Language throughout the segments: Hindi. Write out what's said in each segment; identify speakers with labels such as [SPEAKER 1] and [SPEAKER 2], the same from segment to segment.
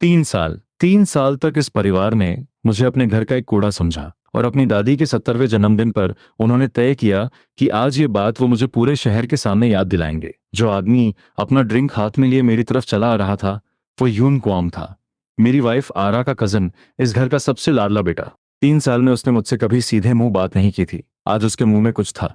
[SPEAKER 1] तीन साल तक इस परिवार ने मुझे अपने घर का एक कूड़ा समझा और अपनी दादी के 70वें जन्मदिन पर उन्होंने तय किया कि आज ये बात वो मुझे पूरे शहर के सामने याद दिलाएंगे। जो आदमी अपना ड्रिंक हाथ में लिए मेरी तरफ चला आ रहा था वो यून क्वाम था, मेरी वाइफ आरा का कजन, इस घर का सबसे लाडला बेटा। 3 साल में उसने मुझसे कभी सीधे मुंह बात नहीं की थी। आज उसके मुंह में कुछ था।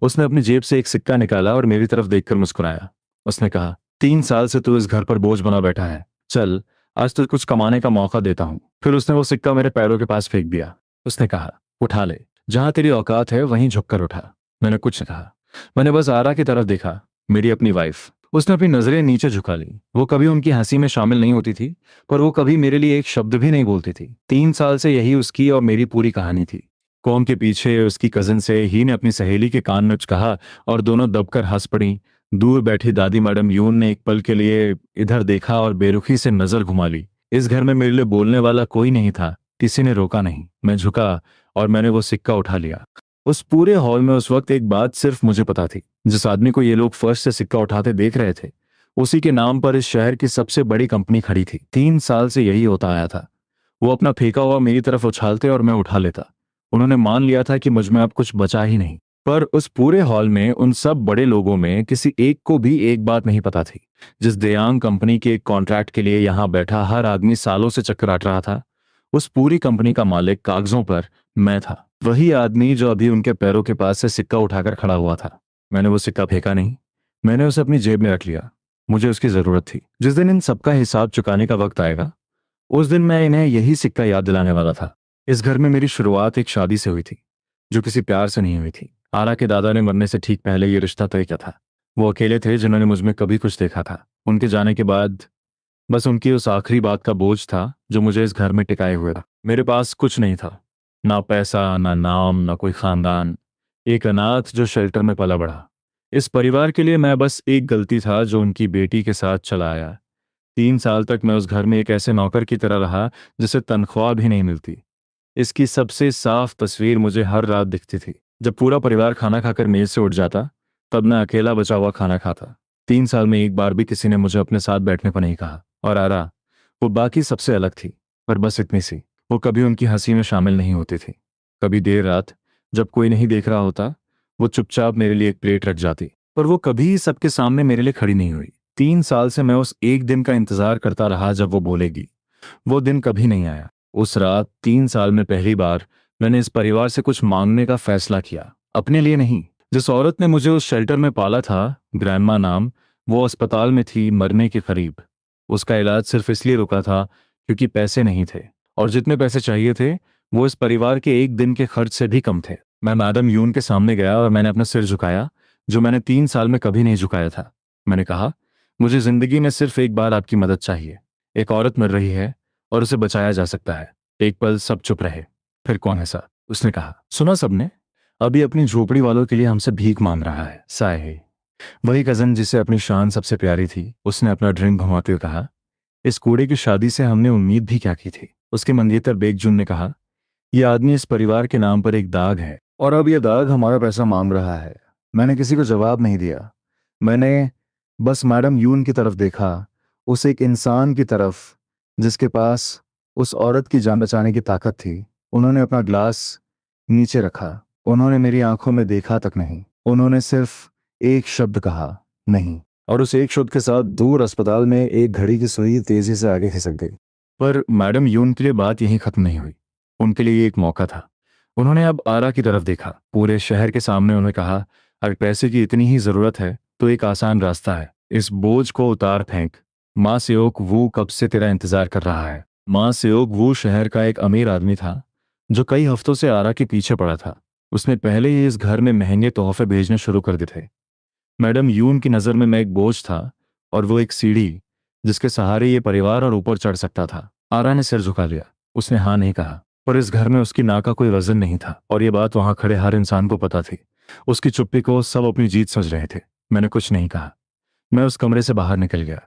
[SPEAKER 1] उसने अपनी जेब से एक सिक्का निकाला और मेरी तरफ देखकर मुस्कुराया। उसने कहा, 3 साल से तू इस घर पर बोझ बना बैठा है, चल आज तो कुछ कमाने का मौका देता हूं। फिर उसने वो सिक्का मेरे पैरों के पास फेंक दिया। उसने कहा, उठा ले, जहां तेरी औकात है वहीं झुककर उठा। मैंने कुछ नहीं कहा। मैंने बस आरा की तरफ देखा, मेरी अपनी वाइफ। उसने अपनी नजरें नीचे झुका ली। वो कभी उनकी हंसी में शामिल नहीं होती थी, पर वो कभी मेरे लिए एक शब्द भी नहीं बोलती थी। 3 साल से यही उसकी और मेरी पूरी कहानी थी। कौम के पीछे उसकी कजन से ही ने अपनी सहेली के कान में कहा और दोनों दबकर हंस पड़ी। दूर बैठी दादी मैडम यून ने एक पल के लिए इधर देखा और बेरुखी से नजर घुमा ली। इस घर में मेरे लिए बोलने वाला कोई नहीं था। किसी ने रोका नहीं। मैं झुका और मैंने वो सिक्का उठा लिया। उस पूरे हॉल में उस वक्त एक बात सिर्फ मुझे पता थी, जिस आदमी को ये लोग फर्श से सिक्का उठाते देख रहे थे, उसी के नाम पर इस शहर की सबसे बड़ी कंपनी खड़ी थी। 3 साल से यही होता आया था। वो अपना फेंका हुआ मेरी तरफ उछालते और मैं उठा लेता। उन्होंने मान लिया था कि मुझ में अब कुछ बचा ही नहीं। पर उस पूरे हॉल में उन सब बड़े लोगों में किसी एक को भी एक बात नहीं पता थी। जिस देयांग कंपनी के एक कॉन्ट्रैक्ट के लिए यहां बैठा हर आदमी सालों से चक्कर काट रहा था, उस पूरी कंपनी का मालिक कागजों पर मैं था। वही आदमी जो अभी उनके पैरों के पास से सिक्का उठाकर खड़ा हुआ था। मैंने वो सिक्का फेंका नहीं, मैंने उसे अपनी जेब में रख लिया। मुझे उसकी जरूरत थी। जिस दिन इन सबका हिसाब चुकाने का वक्त आएगा, उस दिन मैं इन्हें यही सिक्का याद दिलाने वाला था। इस घर में मेरी शुरुआत एक शादी से हुई थी, जो किसी प्यार से नहीं हुई थी। आरा के दादा ने मरने से ठीक पहले ये रिश्ता तय किया था। वो अकेले थे जिन्होंने मुझ में कभी कुछ देखा था। उनके जाने के बाद बस उनकी उस आखिरी बात का बोझ था जो मुझे इस घर में टिकाए हुए था। मेरे पास कुछ नहीं था, ना पैसा, ना नाम, ना कोई खानदान। एक अनाथ जो शेल्टर में पला बढ़ा। इस परिवार के लिए मैं बस एक गलती था जो उनकी बेटी के साथ चला आया। 3 साल तक मैं उस घर में एक ऐसे नौकर की तरह रहा जिसे तनख्वाह भी नहीं मिलती। इसकी सबसे साफ तस्वीर मुझे हर रात दिखती थी। जब पूरा परिवार खाना खाकर मेज से उठ जाता, तब मैं अकेला बचा हुआ खाना खाता। 3 साल में एक बार भी किसी ने मुझे अपने साथ बैठने को नहीं कहा। और आरा, वो बाकी सबसे अलग थी, पर बस इतनी सी। वो कभी उनकी हंसी में शामिल नहीं होती थी। कभी देर रात जब कोई नहीं देख रहा होता, वो चुपचाप मेरे लिए एक प्लेट रख जाती। पर वो कभी सबके सामने मेरे लिए खड़ी नहीं हुई। 3 साल से मैं उस एक दिन का इंतजार करता रहा जब वो बोलेगी। वो दिन कभी नहीं आया। उस रात 3 साल में पहली बार मैंने इस परिवार से कुछ मांगने का फैसला किया। अपने लिए नहीं। जिस औरत ने मुझे उस शेल्टर में पाला था, ग्रैंडमा नाम, वो अस्पताल में थी, मरने के करीब। उसका इलाज सिर्फ इसलिए रुका था क्योंकि पैसे नहीं थे, और जितने पैसे चाहिए थे वो इस परिवार के एक दिन के खर्च से भी कम थे। मैं मैडम यून के सामने गया और मैंने अपना सिर झुकाया, जो मैंने 3 साल में कभी नहीं झुकाया था। मैंने कहा, मुझे जिंदगी में सिर्फ एक बार आपकी मदद चाहिए। एक औरत मर रही है और उसे बचाया जा सकता है। एक पल सब चुप रहे। फिर कौन ऐसा? उसने कहा, सुना सबने? अभी अपनी झोपड़ी वालों के लिए हमसे भीख मांग रहा है, साहे। वही कजन जिसे अपनी शान सबसे प्यारी थी, उसने अपना ड्रिंक घुमाते हुए कहा, इस कूड़े की शादी से हमने उम्मीद भी क्या की थी। उसके मंगेतर बेगजुन ने कहा, यह आदमी इस परिवार के नाम पर एक दाग है, और अब यह दाग हमारा पैसा मांग रहा है। मैंने किसी को जवाब नहीं दिया। मैंने बस मैडम यून की तरफ देखा, उस एक इंसान की तरफ जिसके पास उस औरत की जान बचाने की ताकत थी। उन्होंने अपना ग्लास नीचे रखा। उन्होंने मेरी आंखों में देखा तक नहीं। उन्होंने सिर्फ एक शब्द कहा, नहीं। और उस एक शब्द के साथ दूर अस्पताल में एक घड़ी की सुई तेजी से आगे खिसक गई। पर मैडम यून के लिए बात यहीं खत्म नहीं हुई। उनके लिए ये एक मौका था। उन्होंने अब आरा की तरफ देखा। पूरे शहर के सामने उन्होंने कहा, अगर पैसे की इतनी ही जरूरत है तो एक आसान रास्ता है, इस बोझ को उतार फेंक। माँ सेओक वू कब से तेरा इंतजार कर रहा है। माँ सेओक वू शहर का एक अमीर आदमी था जो कई हफ्तों से आरा के पीछे पड़ा था। उसने पहले ही इस घर में महंगे तोहफे भेजने शुरू कर दिए थे। मैडम यून की नज़र में मैं एक बोझ था, और वो एक सीढ़ी जिसके सहारे ये परिवार और ऊपर चढ़ सकता था। आरा ने सिर झुका लिया। उसने हाँ नहीं कहा, पर इस घर में उसकी ना का कोई वजन नहीं था, और ये बात वहां खड़े हर इंसान को पता थी। उसकी चुप्पी को सब अपनी जीत समझ रहे थे। मैंने कुछ नहीं कहा। मैं उस कमरे से बाहर निकल गया।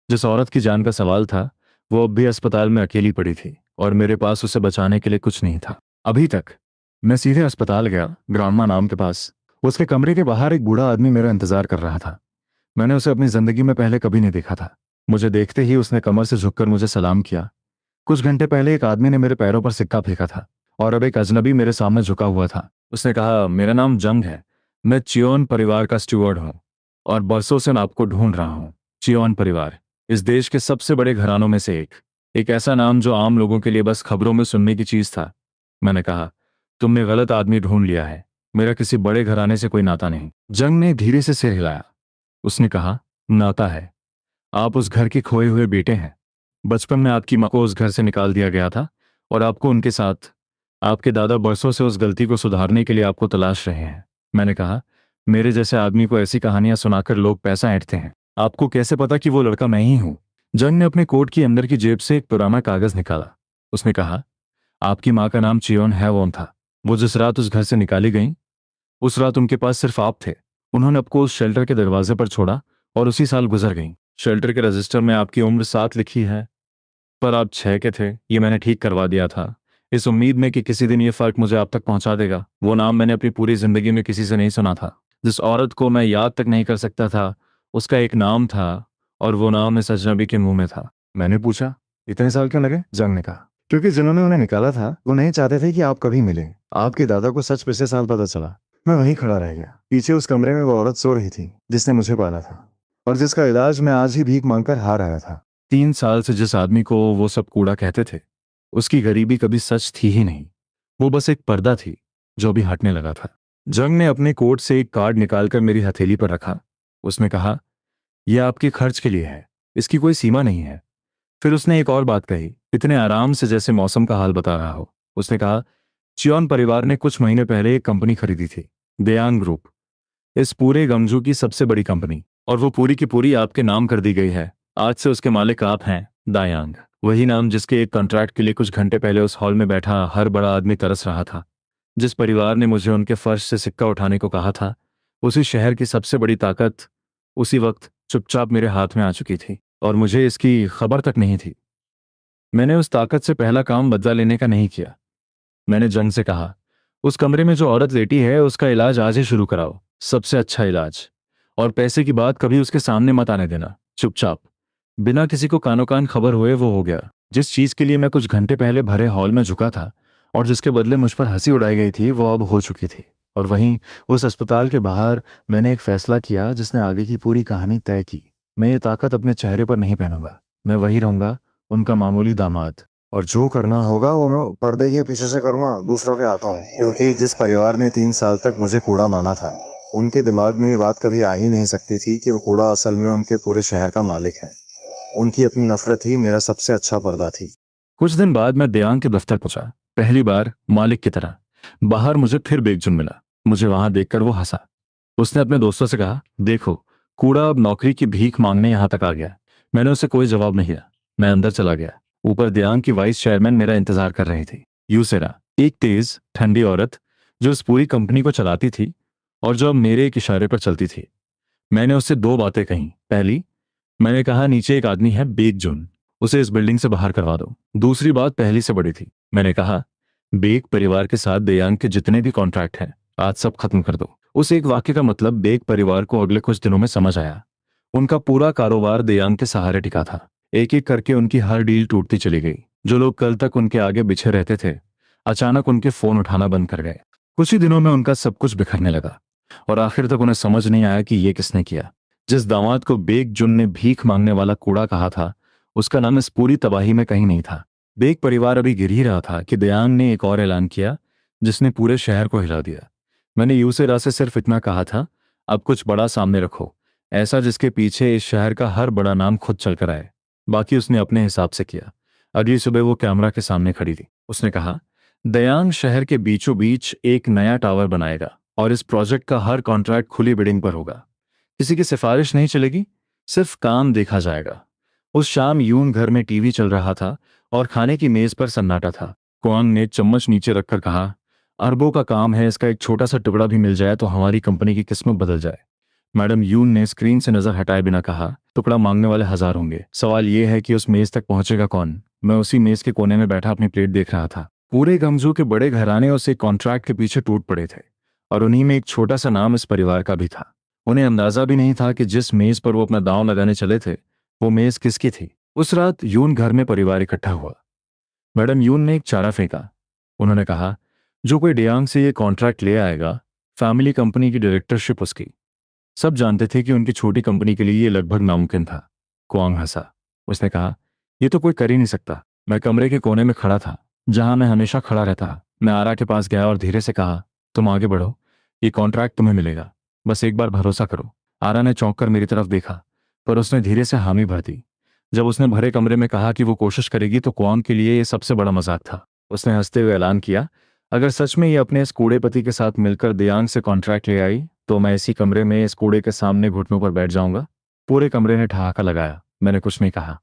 [SPEAKER 1] जिस औरत की जान का सवाल था, वो अब भी अस्पताल में अकेली पड़ी थी, और मेरे पास उसे बचाने के लिए कुछ नहीं था अभी तक। मैं सीधे अस्पताल गया, ग्रांडमा नाम के पास। उसके कमरे के बाहर एक बूढ़ा आदमी मेरा इंतजार कर रहा था। मैंने उसे अपनी जिंदगी में पहले कभी नहीं देखा था। मुझे देखते ही उसने कमर से झुककर मुझे सलाम किया। कुछ घंटे पहले एक आदमी ने मेरे पैरों पर सिक्का फेंका था और अब एक अजनबी मेरे सामने झुका हुआ था। उसने कहा, मेरा नाम जंग है। मैं चियोन परिवार का स्टुअर्ड हूँ और बरसों से मैं आपको ढूंढ रहा हूँ। चियोन परिवार इस देश के सबसे बड़े घरानों में से एक ऐसा नाम जो आम लोगों के लिए बस खबरों में सुनने की चीज था। मैंने कहा, तुमने गलत आदमी ढूंढ लिया है। मेरा किसी बड़े घराने से कोई नाता नहीं। जंग ने धीरे से सिर हिलाया। उसने कहा, नाता है। आप उस घर के खोए हुए बेटे हैं। बचपन में आपकी मां को उस घर से निकाल दिया गया था और आपको उनके साथ। आपके दादा बरसों से उस गलती को सुधारने के लिए आपको तलाश रहे हैं। मैंने कहा, मेरे जैसे आदमी को ऐसी कहानियां सुनाकर लोग पैसा ऐंठते हैं। आपको कैसे पता कि वो लड़का मैं ही हूं? जंग ने अपने कोट की अंदर की जेब से एक पुराना कागज निकाला। उसने कहा, आपकी मां का नाम चियोन हैवोन था। वो जिस रात उस घर से निकाली गई, उस रात उनके पास सिर्फ आप थे। उन्होंने आपको उस शेल्टर के दरवाजे पर छोड़ा और उसी साल गुजर गई। शेल्टर के रजिस्टर में आपकी उम्र 7 लिखी है, पर आप 6 के थे। ये मैंने ठीक करवा दिया था, इस उम्मीद में कि किसी दिन ये फर्क मुझे आप तक पहुंचा देगा। वो नाम मैंने अपनी पूरी जिंदगी में किसी से नहीं सुना था। जिस औरत को मैं याद तक नहीं कर सकता था, उसका एक नाम था और वो नाम इस अजनबी के मुंह में था। मैंने पूछा, इतने साल क्यों लगे? जंग ने कहा, क्योंकि जिन्होंने उन्हें निकाला था वो नहीं चाहते थे कि आप कभी मिले। आपके दादा को सच पिछले साल पता चला। मैं वहीं खड़ा रह गया। पीछे उस कमरे में वो औरत सो रही थी जिसने मुझे पाला था और जिसका इलाज मैं आज ही भीख मांगकर हार आया था। 3 साल से जिस आदमी को वो सब कूड़ा कहते थे, उसकी गरीबी कभी सच थी ही नहीं। वो बस एक पर्दा थी जो भी हटने लगा था। जंग ने अपने कोट से एक कार्ड निकालकर मेरी हथेली पर रखा। उसने कहा, यह आपके खर्च के लिए है, इसकी कोई सीमा नहीं है। फिर उसने एक और बात कही, इतने आराम से जैसे मौसम का हाल बता रहा हो। उसने कहा, चियोन परिवार ने कुछ महीने पहले एक कंपनी खरीदी थी, दयांग ग्रुप। इस पूरे गमजू की सबसे बड़ी कंपनी, और वो पूरी की पूरी आपके नाम कर दी गई है। आज से उसके मालिक आप हैं, दायांग। वही नाम जिसके एक कॉन्ट्रैक्ट के लिए कुछ घंटे पहले उस हॉल में बैठा हर बड़ा आदमी तरस रहा था। जिस परिवार ने मुझे उनके फर्श से सिक्का उठाने को कहा था, उसी शहर की सबसे बड़ी ताकत उसी वक्त चुपचाप मेरे हाथ में आ चुकी थी और मुझे इसकी खबर तक नहीं थी। मैंने उस ताकत से पहला काम बदला लेने का नहीं किया। मैंने जंग से कहा, उस कमरे में जो औरत लेटी है उसका इलाज आज ही शुरू कराओ, सबसे अच्छा इलाज। और पैसे की बात कभी उसके सामने मत आने देना, चुपचाप, बिना किसी को कानो कान खबर हुए। वो हो गया जिस चीज के लिए मैं कुछ घंटे पहले भरे हॉल में झुका था और जिसके बदले मुझ पर हंसी उड़ाई गई थी, वो अब हो चुकी थी। और वहीं उस अस्पताल के बाहर मैंने एक फैसला किया जिसने आगे की पूरी कहानी तय की। मैं ये ताकत अपने चेहरे पर नहीं पहनूंगा। मैं वही रहूंगा, उनका मामूली दामाद। और जो करना होगा वो मैं पर्दे के पीछे से करूंगा, दूसरों के हाथों में। क्योंकि जिस परिवार ने 3 साल तक मुझे कूड़ा माना था, उनके दिमाग में ये बात कभी आ ही नहीं सकती थी कि वो कूड़ा असल में उनके पूरे शहर का मालिक है। उनकी अपनी नफरत ही मेरा सबसे अच्छा पर्दा थी। कुछ दिन बाद मैं दयांग के दफ्तर पहुंचा, पहली बार मालिक की तरह। बाहर मुझे फिर बेगजुन मिला। मुझे वहां देखकर वो हंसा। उसने अपने दोस्तों से कहा, देखो, कूड़ा अब नौकरी की भीख मांगने यहां तक आ गया। मैंने उसे कोई जवाब नहीं दिया। मैं अंदर चला गया। ऊपर दयांग की वाइस चेयरमैन मेरा इंतजार कर रही थी, यूसेरा, एक तेज ठंडी औरत जो इस पूरी कंपनी को चलाती थी और जो अब मेरे एक इशारे पर चलती थी। मैंने उससे 2 बातें कही। पहली, मैंने कहा, नीचे एक आदमी है बेक जुन, उसे इस बिल्डिंग से बाहर करवा दो। दूसरी बात पहली से बड़ी थी। मैंने कहा, बेक परिवार के साथ दयांग के जितने भी कॉन्ट्रैक्ट हैं, आज सब खत्म कर दो। उस एक वाक्य का मतलब बेक परिवार को अगले कुछ दिनों में समझ आया। उनका पूरा कारोबार दयांग के सहारे टिका था। एक एक करके उनकी हर डील टूटती चली गई। जो लोग कल तक उनके आगे बिछे रहते थे, अचानक उनके फोन उठाना बंद कर गए। कुछ ही दिनों में उनका सब कुछ बिखरने लगा और आखिर तक उन्हें समझ नहीं आया कि ये किसने किया। जिस दामाद को बेक जुन ने भीख मांगने वाला कूड़ा कहा था, उसका नाम इस पूरी तबाही में कहीं नहीं था। बेक परिवार अभी गिर ही रहा था कि दयांग ने एक और ऐलान किया जिसने पूरे शहर को हिला दिया। मैंने यूसेरा से सिर्फ इतना कहा था, अब कुछ बड़ा सामने रखो, ऐसा जिसके पीछे इस शहर का हर बड़ा नाम खुद चलकर आए। बाकी उसने अपने हिसाब से किया। अगली सुबह वो कैमरा के सामने खड़ी थी। उसने कहा, दयांग शहर के बीचों बीच एक नया टावर बनाएगा और इस प्रोजेक्ट का हर कॉन्ट्रैक्ट खुली बिडिंग पर होगा। किसी की सिफारिश नहीं चलेगी, सिर्फ काम देखा जाएगा। उस शाम यून घर में टीवी चल रहा था और खाने की मेज पर सन्नाटा था। क्वांग ने चम्मच नीचे रखकर कहा, अरबों का काम है, इसका एक छोटा सा टुकड़ा भी मिल जाए तो हमारी कंपनी की किस्मत बदल जाए। मैडम यून ने स्क्रीन से नजर हटाए बिना कहा, टुकड़ा मांगने वाले 1000 होंगे, सवाल यह है कि उस मेज तक पहुंचेगा कौन। मैं उसी मेज के कोने में बैठा अपनी प्लेट देख रहा था। पूरे गमजू के बड़े घराने उस एक कॉन्ट्रैक्ट के पीछे टूट पड़े थे और उन्हीं में एक छोटा सा नाम इस परिवार का भी था। उन्हें अंदाजा भी नहीं था कि जिस मेज पर वो अपना दांव लगाने चले थे, वो मेज किसकी थी? उस रात यून घर में परिवार इकट्ठा हुआ। मैडम यून ने एक चारा फेंका। उन्होंने कहा, जो कोई डियांग से ये कॉन्ट्रैक्ट ले आएगा, फैमिली कंपनी की डायरेक्टरशिप उसकी। सब जानते थे कि उनकी छोटी कंपनी के लिए ये लगभग नामुमकिन था। कुआंग हंसा। उसने कहा, ये तो कोई कर ही नहीं सकता। मैं कमरे के कोने में खड़ा था, जहां मैं हमेशा खड़ा रहता। मैं आरा के पास गया और धीरे से कहा, तुम आगे बढ़ो, ये कॉन्ट्रैक्ट तुम्हें मिलेगा, बस एक बार भरोसा करो। आरा ने चौंक कर मेरी तरफ देखा, पर उसने धीरे से हामी भर दी। जब उसने भरे कमरे में कहा कि वो कोशिश करेगी, तो कुआंग के लिए ये सबसे बड़ा मजाक था। उसने हंसते हुए ऐलान किया, अगर सच में ये अपने इस कूड़ेपति के साथ मिलकर दियांग से कॉन्ट्रैक्ट ले आई, तो मैं इसी कमरे में इस कूड़े के सामने घुटनों पर बैठ जाऊंगा। पूरे कमरे ने ठहाका लगाया। मैंने कुछ नहीं कहा।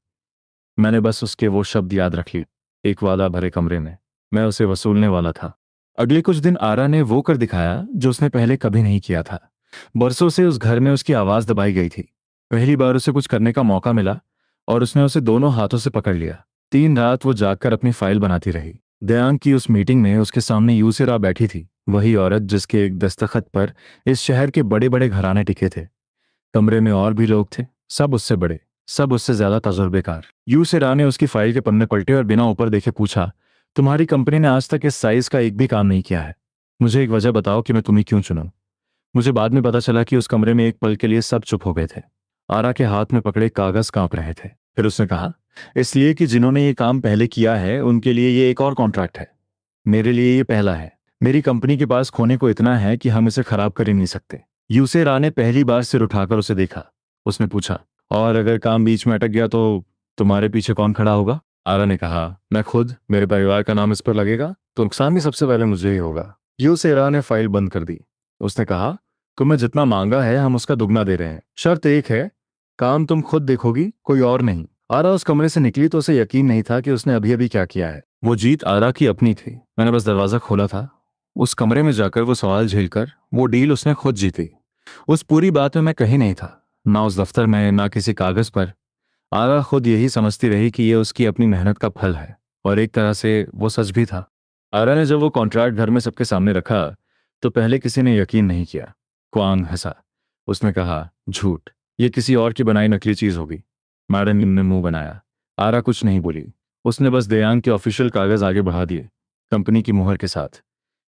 [SPEAKER 1] मैंने बस उसके वो शब्द याद रख लिए, एक वादा भरे कमरे में। मैं उसे वसूलने वाला था। अगले कुछ दिन आरा ने वो कर दिखाया जो उसने पहले कभी नहीं किया था। बरसों से उस घर में उसकी आवाज दबाई गई थी। पहली बार उसे कुछ करने का मौका मिला और उसने उसे दोनों हाथों से पकड़ लिया। 3 रात वो जागकर अपनी फाइल बनाती रही। दयांग की उस मीटिंग में उसके सामने यूसिरा बैठी थी, वही औरत जिसके एक दस्तखत पर इस शहर के बड़े बड़े घराने टिके थे। कमरे में और भी लोग थे, सब उससे बड़े, सब उससे ज्यादा तजुर्बेकार। यूसिरा ने उसकी फाइल के पन्ने पलटे और बिना ऊपर देखे पूछा, तुम्हारी कंपनी ने आज तक इस साइज का एक भी काम नहीं किया है। मुझे एक वजह बताओ कि मैं तुम्हें क्यों चुनूं। मुझे बाद में पता चला कि उस कमरे में एक पल के लिए सब चुप हो गए थे। आरा के हाथ में पकड़े कागज कांप रहे थे। फिर उसने कहा, इसलिए कि जिन्होंने ये काम पहले किया है उनके लिए ये एक और कॉन्ट्रैक्ट है। मेरे लिए ये पहला है। मेरी कंपनी के पास खोने को इतना है कि हम इसे खराब कर ही नहीं सकते। यूसेरा ने पहली बार सिर उठाकर उसे देखा। उसने पूछा, और अगर काम बीच में अटक गया तो तुम्हारे पीछे कौन खड़ा होगा? आरा ने कहा, मैं खुद। मेरे परिवार का नाम इस पर लगेगा तो नुकसान भी सबसे पहले मुझे ही होगा। यूसेरा ने फाइल बंद कर दी। उसने कहा, तुम्हें जितना मांगा है हम उसका दुगना दे रहे हैं। शर्त एक है, काम तुम खुद देखोगी, कोई और नहीं। आरा उस कमरे से निकली तो उसे यकीन नहीं था कि उसने अभी अभी क्या किया है। वो जीत आरा की अपनी थी। मैंने बस दरवाजा खोला था। उस कमरे में जाकर वो सवाल झेलकर वो डील उसने खुद जीती। उस पूरी बात में मैं कहीं नहीं था, ना उस दफ्तर में, ना किसी कागज पर। आरा खुद यही समझती रही कि ये उसकी अपनी मेहनत का फल है, और एक तरह से वो सच भी था। आरा ने जब वो कॉन्ट्रैक्ट घर में सबके सामने रखा तो पहले किसी ने यकीन नहीं किया। क्वांग हंसा। उसने कहा, झूठ, ये किसी और की बनाई नकली चीज होगी। मैडम ने मुंह बनाया। आरा कुछ नहीं बोली। उसने बस दयांग के ऑफिशियल कागज आगे बढ़ा दिए, कंपनी की मुहर के साथ।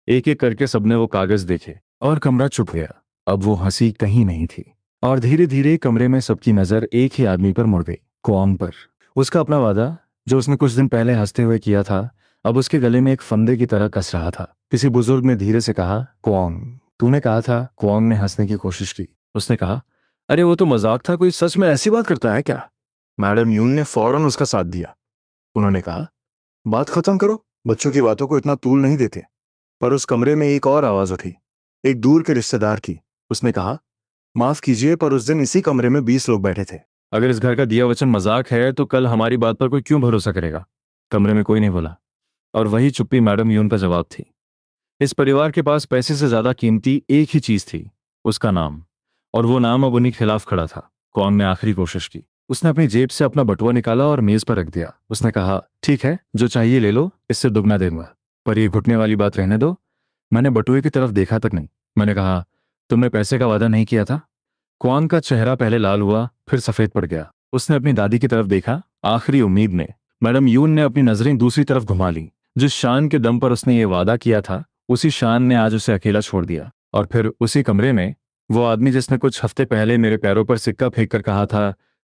[SPEAKER 1] एक एक करके सबने वो कागज देखे और कमरा चुप गया। अब वो हंसी कहीं नहीं थी, और धीरे धीरे कमरे में सबकी नजर एक ही आदमी पर मुड़ गई, क्वांग पर। उसका अपना वादा, जो उसने कुछ दिन पहले हंसते हुए किया था, अब उसके गले में एक फंदे की तरह कस रहा था। किसी बुजुर्ग ने धीरे से कहा, क्वांग, तूने कहा था। क्वांग ने हंसने की कोशिश की। उसने कहा, अरे वो तो मजाक था, कोई सच में ऐसी बात करता है क्या? मैडम यून ने फौरन उसका साथ दिया। उन्होंने कहा, बात खत्म करो, बच्चों की बातों को इतना तूल नहीं देते। पर उस कमरे में एक और आवाज उठी, एक दूर के रिश्तेदार की। उसने कहा, माफ कीजिए, पर उस दिन इसी कमरे में 20 लोग बैठे थे। अगर इस घर का दिया वचन मजाक है तो कल हमारी बात पर कोई क्यों भरोसा करेगा? कमरे में कोई नहीं बोला, और वही चुप्पी मैडम यून का जवाब थी। इस परिवार के पास पैसे से ज्यादा कीमती एक ही चीज थी, उसका नाम। और वो नाम अब उन्हीं के खिलाफ खड़ा था। कौन ने आखिरी कोशिश की। उसने अपनी जेब से अपना बटुआ निकाला और मेज पर रख दिया। उसने कहा, ठीक है, जो चाहिए ले लो, इससे दुगना दूंगा, पर ये घुटने वाली बात रहने दो। मैंने बटुए की तरफ देखा तक नहीं। मैंने कहा, तुमने पैसे का वादा नहीं किया था? क्वांग का चेहरा पहले लाल हुआ, फिर सफेद पड़ गया। उसने अपनी दादी की तरफ देखा, आखिरी उम्मीद में। मैडम यून ने अपनी नजरें दूसरी तरफ घुमा ली। जिस शान के दम पर उसने ये वादा किया था, उसी शान ने आज उसे अकेला छोड़ दिया। और फिर उसी कमरे में वो आदमी जिसने कुछ हफ्ते पहले मेरे पैरों पर सिक्का फेंक कर कहा था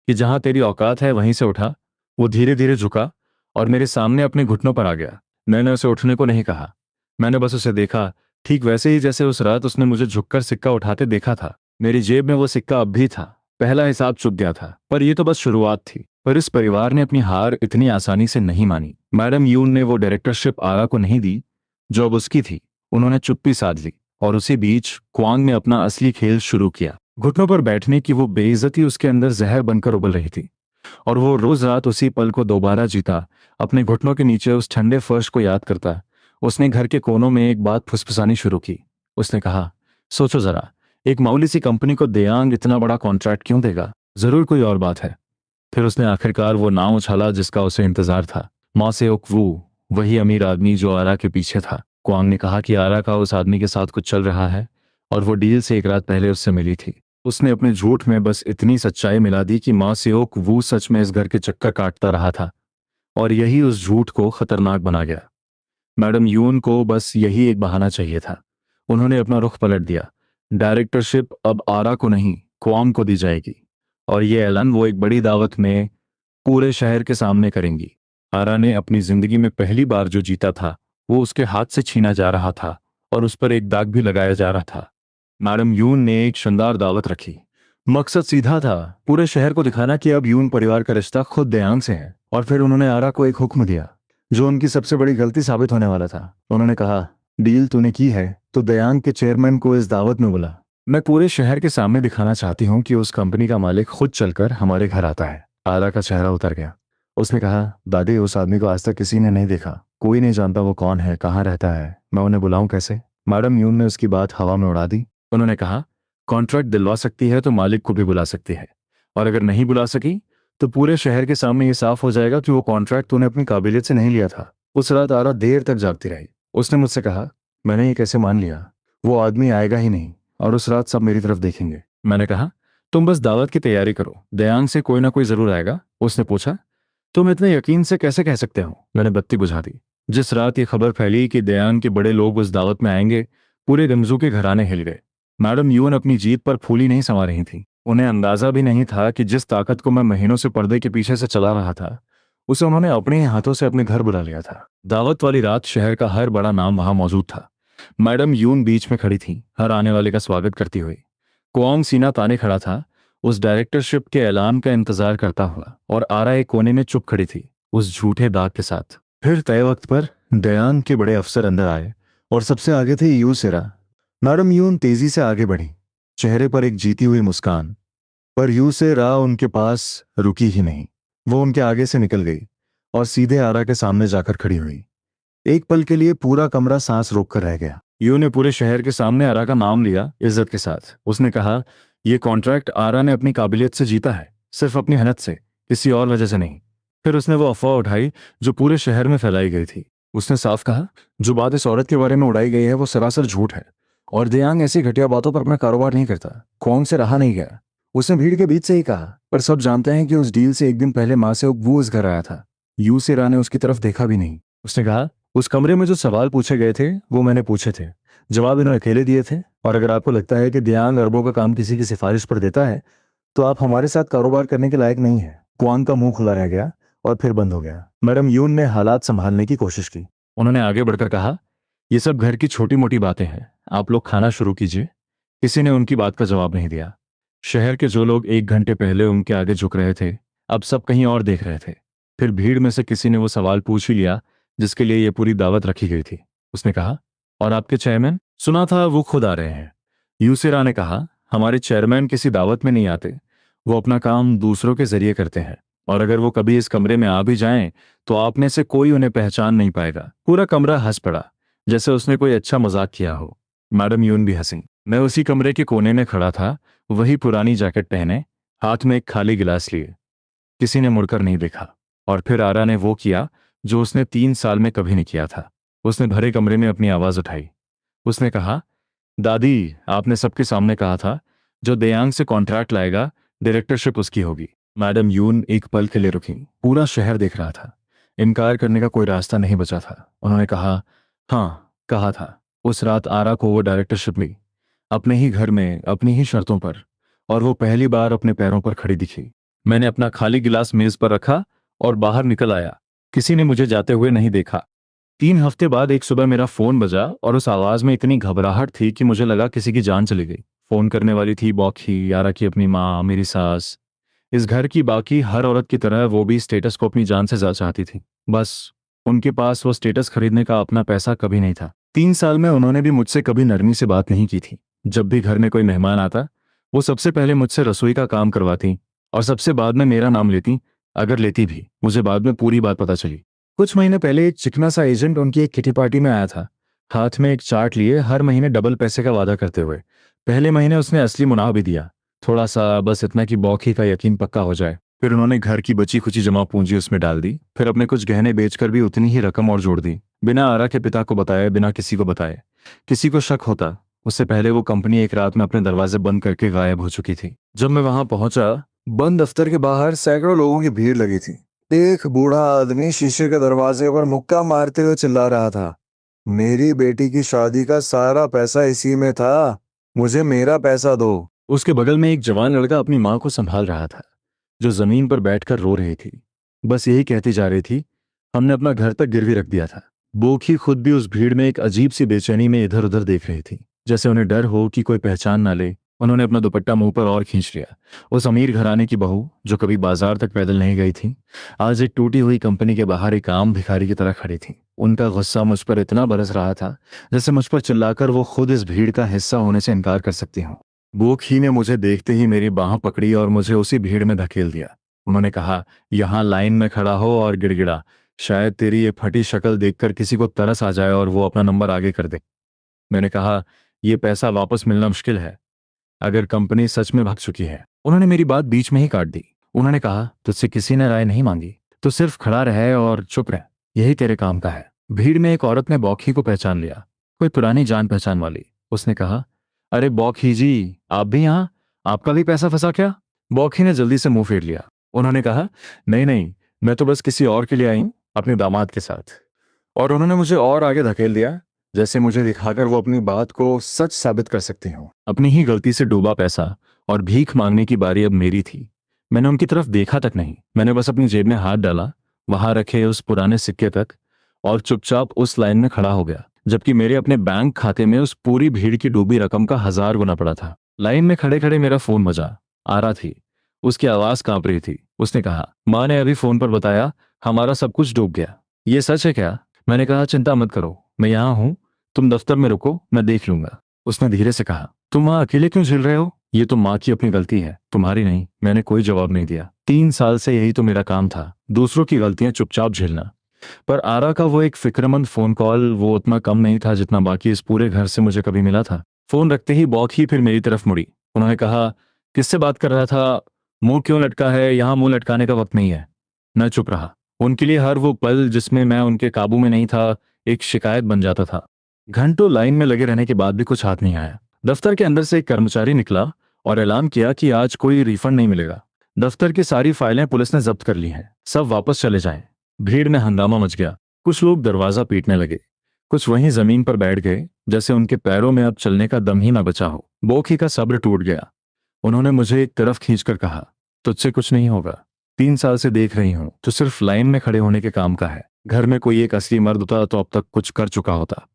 [SPEAKER 1] कि जहां तेरी औकात है वहीं से उठा, वो धीरे धीरे झुका और मेरे सामने अपने घुटनों पर आ गया। मैंने उसे उठने को नहीं कहा। मैंने बस उसे देखा, ठीक वैसे ही जैसे उस रात उसने मुझे झुककर सिक्का उठाते देखा था। मेरी जेब में वो सिक्का अब भी था। पहला हिसाब चुक गया था, पर यह तो बस शुरुआत थी। पर इस परिवार ने अपनी हार इतनी आसानी से नहीं मानी। मैडम यून ने वो डायरेक्टरशिप आरा को नहीं दी जो अब उसकी थी। उन्होंने चुप्पी साध ली, और उसी बीच क्वांग ने अपना असली खेल शुरू किया। घुटनों पर बैठने की वो बेइज्जती उसके अंदर जहर बनकर उबल रही थी, और वो रोज रात उसी पल को दोबारा जीता। अपने घुटनों के नीचे उस ठंडे फर्श को याद करता उसने घर के कोनों में एक बात फुसफुसानी शुरू की। उसने कहा, सोचो जरा, एक मामूली सी कंपनी को दयांग इतना बड़ा कॉन्ट्रैक्ट क्यों देगा? जरूर कोई और बात है। फिर उसने आखिरकार वो नाम उछाला जिसका उसे इंतजार था, मा सेओक वू, वही अमीर आदमी जो आरा के पीछे था। क्वांग ने कहा कि आरा का उस आदमी के साथ कुछ चल रहा है, और वो डील से एक रात पहले उससे मिली थी। उसने अपने झूठ में बस इतनी सच्चाई मिला दी कि माँ सेओक वू सच में इस घर के चक्कर काटता रहा था, और यही उस झूठ को खतरनाक बना गया। मैडम यून को बस यही एक बहाना चाहिए था। उन्होंने अपना रुख पलट दिया। डायरेक्टरशिप अब आरा को नहीं, क्वांग को दी जाएगी, और ये ऐलान वो एक बड़ी दावत में पूरे शहर के सामने करेंगी। आरा ने अपनी जिंदगी में पहली बार जो जीता था वो उसके हाथ से छीना जा रहा था, और उस पर एक दाग भी लगाया जा रहा था। मैडम यून ने एक शानदार दावत रखी। मकसद सीधा था, पूरे शहर को दिखाना कि अब यून परिवार का रिश्ता खुद दयांग से है। और फिर उन्होंने आरा को एक हुक्म दिया जो उनकी सबसे बड़ी गलती साबित होने वाला था। उन्होंने कहा, डील तूने की है तो दयांग के चेयरमैन को इस दावत में बुला। मैं पूरे शहर के सामने दिखाना चाहती हूँ कि उस कंपनी का मालिक खुद चलकर हमारे घर आता है। आरा का चेहरा उतर गया। उसने कहा, दादी, उस आदमी को आज तक किसी ने नहीं देखा, कोई नहीं जानता वो कौन है, कहाँ रहता है, मैं उन्हें बुलाऊं कैसे? मैडम यून ने उसकी बात हवा में उड़ा दी। उन्होंने कहा, कॉन्ट्रैक्ट दिलवा सकती है तो मालिक को भी बुला सकती है, और अगर नहीं बुला सकी तो पूरे शहर के सामने ये साफ हो जाएगा कि वो कॉन्ट्रैक्ट तूने अपनी काबिलियत से नहीं लिया था। उस रात आरा देर तक जागती रही। उसने मुझसे कहा, मैंने ये कैसे मान लिया, वो आदमी आएगा ही नहीं, और उस रात सब मेरी तरफ देखेंगे। मैंने कहा, तुम बस दावत की तैयारी करो, दयांग से कोई ना कोई जरूर आएगा। उसने पूछा, तुम इतने यकीन से कैसे कह सकते हो? मैंने बत्ती बुझा दी। जिस रात ये खबर फैली कि दयांग के बड़े लोग उस दावत में आएंगे, पूरे गंजू के घराने हिल गए। मैडम यून अपनी जीत पर फूली नहीं समा रही थी। उन्हें अंदाजा भी नहीं था कि जिस ताकत को मैं महीनों से पर्दे के पीछे से चला रहा था, उसे उन्होंने अपने ही हाथों से अपने घर बुला लिया था। दावत वाली रात शहर का हर बड़ा नाम वहां मौजूद था। मैडम यून बीच में खड़ी थी, हर आने वाले का स्वागत करती हुई। कुआंग सीना ताने खड़ा था, उस डायरेक्टरशिप के ऐलान का इंतजार करता हुआ, और आरा एक कोने में चुप खड़ी थी, उस झूठे दाग के साथ। फिर तय वक्त पर दयांग के बड़े अफसर अंदर आए, और सबसे आगे थे यू सेरा। मैडम यून तेजी से आगे बढ़ी, चेहरे पर एक जीती हुई मुस्कान। पर यू से रा उनके पास रुकी ही नहीं। वो उनके आगे से निकल गई और सीधे आरा के सामने जाकर खड़ी हुई। एक पल के लिए पूरा कमरा सांस रोक कर रह गया। यू ने पूरे शहर के सामने आरा का नाम लिया, इज्जत के साथ। उसने कहा, यह कॉन्ट्रैक्ट आरा ने अपनी काबिलियत से जीता है, सिर्फ अपनी मेहनत से, किसी और वजह से नहीं। फिर उसने वो अफवाह उठाई जो पूरे शहर में फैलाई गई थी। उसने साफ कहा, जो बात इस औरत के बारे में उड़ाई गई है वो सरासर झूठ है, और दयांग ऐसी घटिया बातों पर अपना कारोबार नहीं करता। कौन से रहा नहीं गया। उसने भीड़ के बीच से ही कहा, पर सब जानते हैं कि उस डील से एक दिन पहले माँ से वो इस घर आया था। यू से रा ने उसकी तरफ देखा भी नहीं। उसने कहा, उस कमरे में जो सवाल पूछे गए थे वो मैंने पूछे थे, जवाब इन्होंने अकेले दिए थे। और अगर आपको लगता है कि दयांग अरबों का काम किसी की सिफारिश पर देता है तो आप हमारे साथ कारोबार करने के लायक नहीं है। क्वांग का मुंह खुला रह गया और फिर बंद हो गया। मैडम यून ने हालात संभालने की कोशिश की। उन्होंने आगे बढ़कर कहा, ये सब घर की छोटी मोटी बातें हैं, आप लोग खाना शुरू कीजिए। किसी ने उनकी बात का जवाब नहीं दिया। शहर के जो लोग 1 घंटे पहले उनके आगे झुक रहे थे, अब सब कहीं और देख रहे थे। फिर भीड़ में से किसी ने वो सवाल पूछ ही लिया जिसके लिए ये पूरी दावत रखी गई थी। उसने कहा, और आपके चेयरमैन? सुना था वो खुद आ रहे हैं। यूसेरा ने कहा, हमारे चेयरमैन किसी दावत में नहीं आते, वो अपना काम दूसरों के जरिए करते हैं, और अगर वो कभी इस कमरे में आ भी जाएं तो आप में से कोई उन्हें पहचान नहीं पाएगा। पूरा कमरा हंस पड़ा, जैसे उसने कोई अच्छा मजाक किया हो। मैडम यून भी हंसी। मैं उसी कमरे के कोने में खड़ा था, वही पुरानी जैकेट पहने, हाथ में एक खाली गिलास लिए। किसी ने मुड़कर नहीं देखा। और फिर आरा ने वो किया जो उसने 3 साल में कभी नहीं किया था। उसने भरे कमरे में अपनी आवाज उठाई। उसने कहा, दादी, आपने सबके सामने कहा था जो दयांग से कॉन्ट्रैक्ट लाएगा डायरेक्टरशिप उसकी होगी। मैडम यून एक पल के लिए रुकी। पूरा शहर देख रहा था, इनकार करने का कोई रास्ता नहीं बचा था। उन्होंने कहा, हाँ, कहा था। उस रात आरा को वो डायरेक्टरशिप मिली, अपने ही घर में, अपनी ही शर्तों पर, और वो पहली बार अपने पैरों पर खड़ी दिखी। मैंने अपना खाली गिलास मेज पर रखा और बाहर निकल आया। किसी ने मुझे जाते हुए नहीं देखा। 3 हफ्ते बाद एक सुबह मेरा फोन बजा, और उस आवाज में इतनी घबराहट थी कि मुझे लगा किसी की जान चली गई। फोन करने वाली थी बॉखी, यारा की अपनी माँ, मेरी सास। इस घर की बाकी हर औरत की तरह वो भी स्टेटस को अपनी जान से ज्यादा चाहती थी। बस उनके पास वो स्टेटस खरीदने का अपना पैसा कभी नहीं था। 3 साल में उन्होंने भी मुझसे कभी नरमी से बात नहीं की थी। जब भी घर में कोई मेहमान आता, वो सबसे पहले मुझसे रसोई का काम करवाती, और सबसे बाद में मेरा नाम लेती। अगर लेती भी, मुझे बाद में पूरी बात पता चली। कुछ महीने पहले एक चिकना सा एजेंट उनकी एक किटी पार्टी में आया था, हाथ में एक चार्ट लिए, हर महीने डबल पैसे का वादा करते हुए। पहले महीने उसने असली मुनाफा भी दिया, थोड़ा सा, बस इतना कि बौखी का यकीन पक्का हो जाए। फिर उन्होंने घर की बची खुची जमा पूंजी उसमें डाल दी, फिर अपने कुछ गहने बेचकर भी उतनी ही रकम और जोड़ दी, बिना आरा के पिता को बताए, बिना किसी को बताए। किसी को शक होता उससे पहले वो कंपनी एक रात में अपने दरवाजे बंद करके गायब हो चुकी थी। जब मैं वहां पहुंचा, बंद दफ्तर के बाहर सैकड़ों लोगों की भीड़ लगी थी। एक बूढ़ा आदमी शीशे के दरवाजे पर मुक्का मारते हुए चिल्ला रहा था, मेरी बेटी की शादी का सारा पैसा इसी में था, मुझे मेरा पैसा दो। उसके बगल में एक जवान लड़का अपनी माँ को संभाल रहा था, जो जमीन पर बैठकर रो रही थी। बस यही कहती जा रही थी, हमने अपना घर तक गिरवी रख दिया था। बोखी खुद भी उस भीड़ में एक अजीब सी बेचैनी में इधर उधर देख रही थी, जैसे उन्हें डर हो कि कोई पहचान ना ले। उन्होंने अपना दुपट्टा मुंह पर और खींच लिया। उस अमीर घराने की बहू, जो कभी बाजार तक पैदल नहीं गई थी, आज एक टूटी हुई कंपनी के बाहर एक आम भिखारी की तरह खड़ी थी। उनका गुस्सा मुझ पर इतना बरस रहा था जैसे मुझ पर चिल्लाकर वो खुद इस भीड़ का हिस्सा होने से इनकार कर सकती हूँ। बोखी ने मुझे देखते ही मेरी बाह पकड़ी और मुझे उसी भीड़ में धकेल दिया। उन्होंने कहा, यहाँ लाइन में खड़ा हो और गिड़गिड़ा, शायद तेरी ये फटी शक्ल देखकर किसी को तरस आ जाए और वो अपना नंबर आगे कर दे। मैंने कहा, यह पैसा वापस मिलना मुश्किल है अगर कंपनी सच में भाग चुकी है। उन्होंने मेरी बात बीच में ही काट दी। उन्होंने कहा, तुझसे किसी ने राय नहीं मांगी, तो सिर्फ खड़ा रहे और चुप रहे, यही तेरे काम का है। भीड़ में एक औरत ने बौखी को पहचान लिया, कोई पुरानी जान पहचान वाली। उसने कहा, अरे बौखी जी, आप भी यहाँ? आपका भी पैसा फंसा क्या? बौखी ने जल्दी से मुंह फेर लिया। उन्होंने कहा, नहीं नहीं, मैं तो बस किसी और के लिए आई हूँ, अपने दामाद के साथ। और उन्होंने मुझे और आगे धकेल दिया, जैसे मुझे दिखाकर वो अपनी बात को सच साबित कर सकती हूँ। अपनी ही गलती से डूबा पैसा और भीख मांगने की बारी अब मेरी थी। मैंने उनकी तरफ देखा तक नहीं, मैंने बस अपनी जेब में हाथ डाला, वहां रखे उस पुराने सिक्के तक, और चुपचाप उस लाइन में खड़ा हो गया, जबकि मेरे अपने बैंक खाते में उस पूरी भीड़ की डूबी रकम का 1000 गुना पड़ा था। लाइन में खड़े खड़े मेरा फोन बजा। आरा थी, उसकी आवाज कांप रही थी। उसने कहा, माँ ने अभी फोन पर बताया हमारा सब कुछ डूब गया। ये सच है क्या? मैंने कहा, चिंता मत करो, मैं यहाँ हूँ, तुम दफ्तर में रुको, मैं देख लूंगा। उसने धीरे से कहा, तुम वहां अकेले क्यों झेल रहे हो? ये तो माँ की अपनी गलती है, तुम्हारी नहीं। मैंने कोई जवाब नहीं दिया। 3 साल से यही तो मेरा काम था, दूसरों की गलतियां चुपचाप झेलना। पर आरा का वो एक फिक्रमंद फोन कॉल, वो उतना कम नहीं था जितना बाकी इस पूरे घर से मुझे कभी मिला था। फोन रखते ही बौखी फिर मेरी तरफ मुड़ी। उन्होंने कहा, किससे बात कर रहा था? मुंह क्यों लटका है? यहाँ मुंह लटकाने का वक्त नहीं है। मैं चुप रहा। उनके लिए हर वो पल जिसमें मैं उनके काबू में नहीं था एक शिकायत बन जाता था। घंटों लाइन में लगे रहने के बाद भी कुछ हाथ नहीं आया। दफ्तर के अंदर से एक कर्मचारी निकला और ऐलान किया कि आज कोई रिफंड नहीं मिलेगा। दफ्तर की सारी फाइलें पुलिस ने जब्त कर ली हैं, सब वापस चले जाएं। भीड़ में हंगामा मच गया। कुछ लोग दरवाजा पीटने लगे, कुछ वहीं जमीन पर बैठ गए, जैसे उनके पैरों में अब चलने का दम ही ना बचा हो। बोखी का सब्र टूट गया। उन्होंने मुझे एक तरफ खींचकर कहा, तुझसे कुछ नहीं होगा, 3 साल से देख रही हूं, तो सिर्फ लाइन में खड़े होने के काम का है। घर में कोई एक असली मर्द होता तो अब तक कुछ कर चुका होता।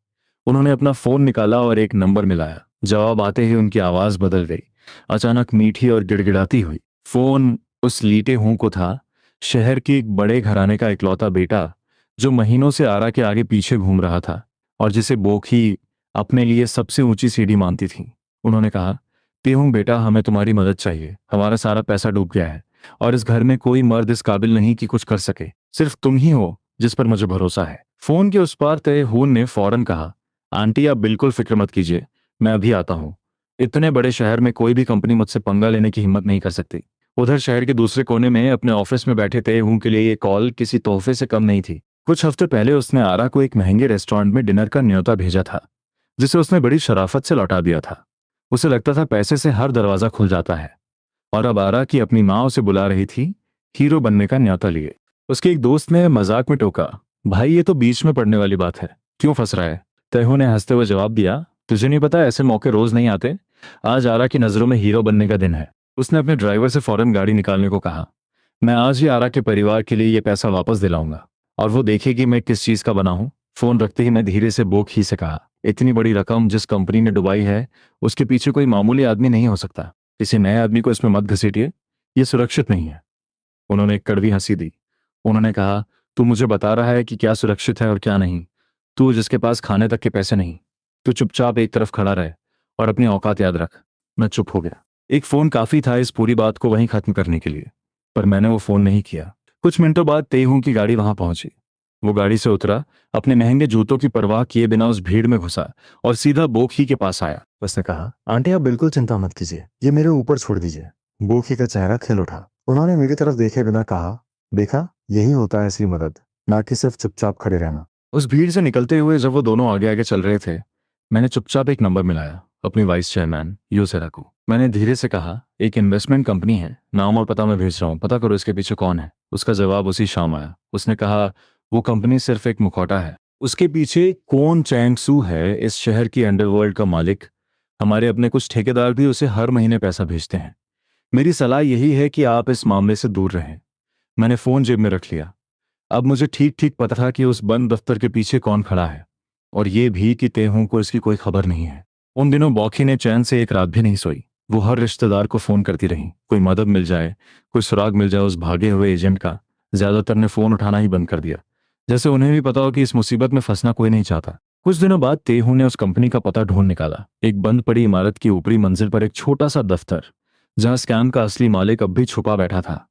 [SPEAKER 1] उन्होंने अपना फोन निकाला और एक नंबर मिलाया। जवाब आते ही उनकी आवाज बदल गई, अचानक मीठी और गिड़गिड़ाती हुई। फोन उस लीटे हूं को था, शहर के एक बड़े घराने का इकलौता बेटा, जो महीनों से आरा के आगे पीछे घूम रहा था और जिसे बोखी अपने लिए सबसे ऊंची सीढ़ी मानती थी। उन्होंने कहा, तेहूं बेटा, हमें तुम्हारी मदद चाहिए। हमारा सारा पैसा डूब गया है और इस घर में कोई मर्द इस काबिल नहीं कि कुछ कर सके। सिर्फ तुम ही हो जिस पर मुझे भरोसा है। फोन के उस पार तय हून ने फौरन कहा, आंटी आप बिल्कुल फिक्र मत कीजिए, मैं अभी आता हूँ। इतने बड़े शहर में कोई भी कंपनी मुझसे पंगा लेने की हिम्मत नहीं कर सकती। उधर शहर के दूसरे कोने में अपने ऑफिस में बैठे तय हूं के लिए ये कॉल किसी तोहफे से कम नहीं थी। कुछ हफ्ते पहले उसने आरा को एक महंगे रेस्टोरेंट में डिनर का न्योता भेजा था, जिसे उसने बड़ी शराफत से लौटा दिया था। उसे लगता था पैसे से हर दरवाजा खुल जाता है, और अब आरा की अपनी माँ उसे बुला रही थी हीरो बनने का न्योता लिए। उसके एक दोस्त ने मजाक में टोका, भाई ये तो बीच में पड़ने वाली बात है, क्यों फंस रहा है? तैहू ने हंसते हुए जवाब दिया, तुझे नहीं पता ऐसे मौके रोज नहीं आते, आज आरा की नजरों में हीरो बनने का दिन है। उसने अपने ड्राइवर से फौरन गाड़ी निकालने को कहा, मैं आज ही आरा के परिवार के लिए ये पैसा वापस दिलाऊंगा और वो देखेगी मैं किस चीज का बना हूं। फोन रखते ही मैं धीरे से बोखी से कहा, इतनी बड़ी रकम जिस कंपनी ने डुबाई है उसके पीछे कोई मामूली आदमी नहीं हो सकता। किसी नए आदमी को इसमें मत घसीटिए, ये सुरक्षित नहीं है। उन्होंने एक कड़वी हंसी दी। उन्होंने कहा, तू मुझे बता रहा है कि क्या सुरक्षित है और क्या नहीं? तू जिसके पास खाने तक के पैसे नहीं, तू चुपचाप एक तरफ खड़ा रहे और अपनी औकात याद रख। मैं चुप हो गया। एक फोन काफी था इस पूरी बात को वहीं खत्म करने के लिए, पर मैंने वो फोन नहीं किया। कुछ मिनटों बाद तेहूं की गाड़ी वहां पहुंची। वो गाड़ी से उतरा, अपने महंगे जूतों की परवाह किए बिना उस भीड़ में घुसा और सीधा बोखी के पास आया। उसने कहा, आंटी आप बिल्कुल चिंता मत कीजिए, ये मेरे ऊपर छोड़ दीजिए। बोखी का चेहरा खिल उठा। उन्होंने मेरी तरफ देखे बिना कहा, देखा, यही होता है असली मदद, ना कि सिर्फ चुपचाप खड़े रहना। उस भीड़ से निकलते हुए जब वो दोनों आगे आगे चल रहे थे, मैंने चुपचाप एक नंबर मिलाया। अपनी वाइस चेयरमैन यूसेरा को। मैंने धीरे से कहा, एक इन्वेस्टमेंट कंपनी है, नाम और पता मैं भेज रहा हूँ, पता करो इसके पीछे कौन है। उसका जवाब उसी शाम आया। उसने कहा, वो कंपनी सिर्फ एक मुखौटा है, उसके पीछे कौन चैंग सू है, इस शहर की अंडरवर्ल्ड का मालिक। हमारे अपने कुछ ठेकेदार भी उसे हर महीने पैसा भेजते हैं। मेरी सलाह यही है कि आप इस मामले से दूर रहें। मैंने फोन जेब में रख लिया। अब मुझे ठीक ठीक पता था कि उस बंद दफ्तर के पीछे कौन खड़ा है, और ये भी कि तेहू को इसकी कोई खबर नहीं है। उन दिनों बॉखी ने चैन से एक रात भी नहीं सोई। वो हर रिश्तेदार को फोन करती रही, कोई मदद मिल जाए, कोई सुराग मिल जाए उस भागे हुए एजेंट का। ज्यादातर ने फोन उठाना ही बंद कर दिया, जैसे उन्हें भी पता हो कि इस मुसीबत में फंसना कोई नहीं चाहता। कुछ दिनों बाद तेहू ने उस कंपनी का पता ढूंढ निकाला। एक बंद पड़ी इमारत की ऊपरी मंजिल पर एक छोटा सा दफ्तर, जहां स्कैम का असली मालिक अब भी छुपा बैठा था।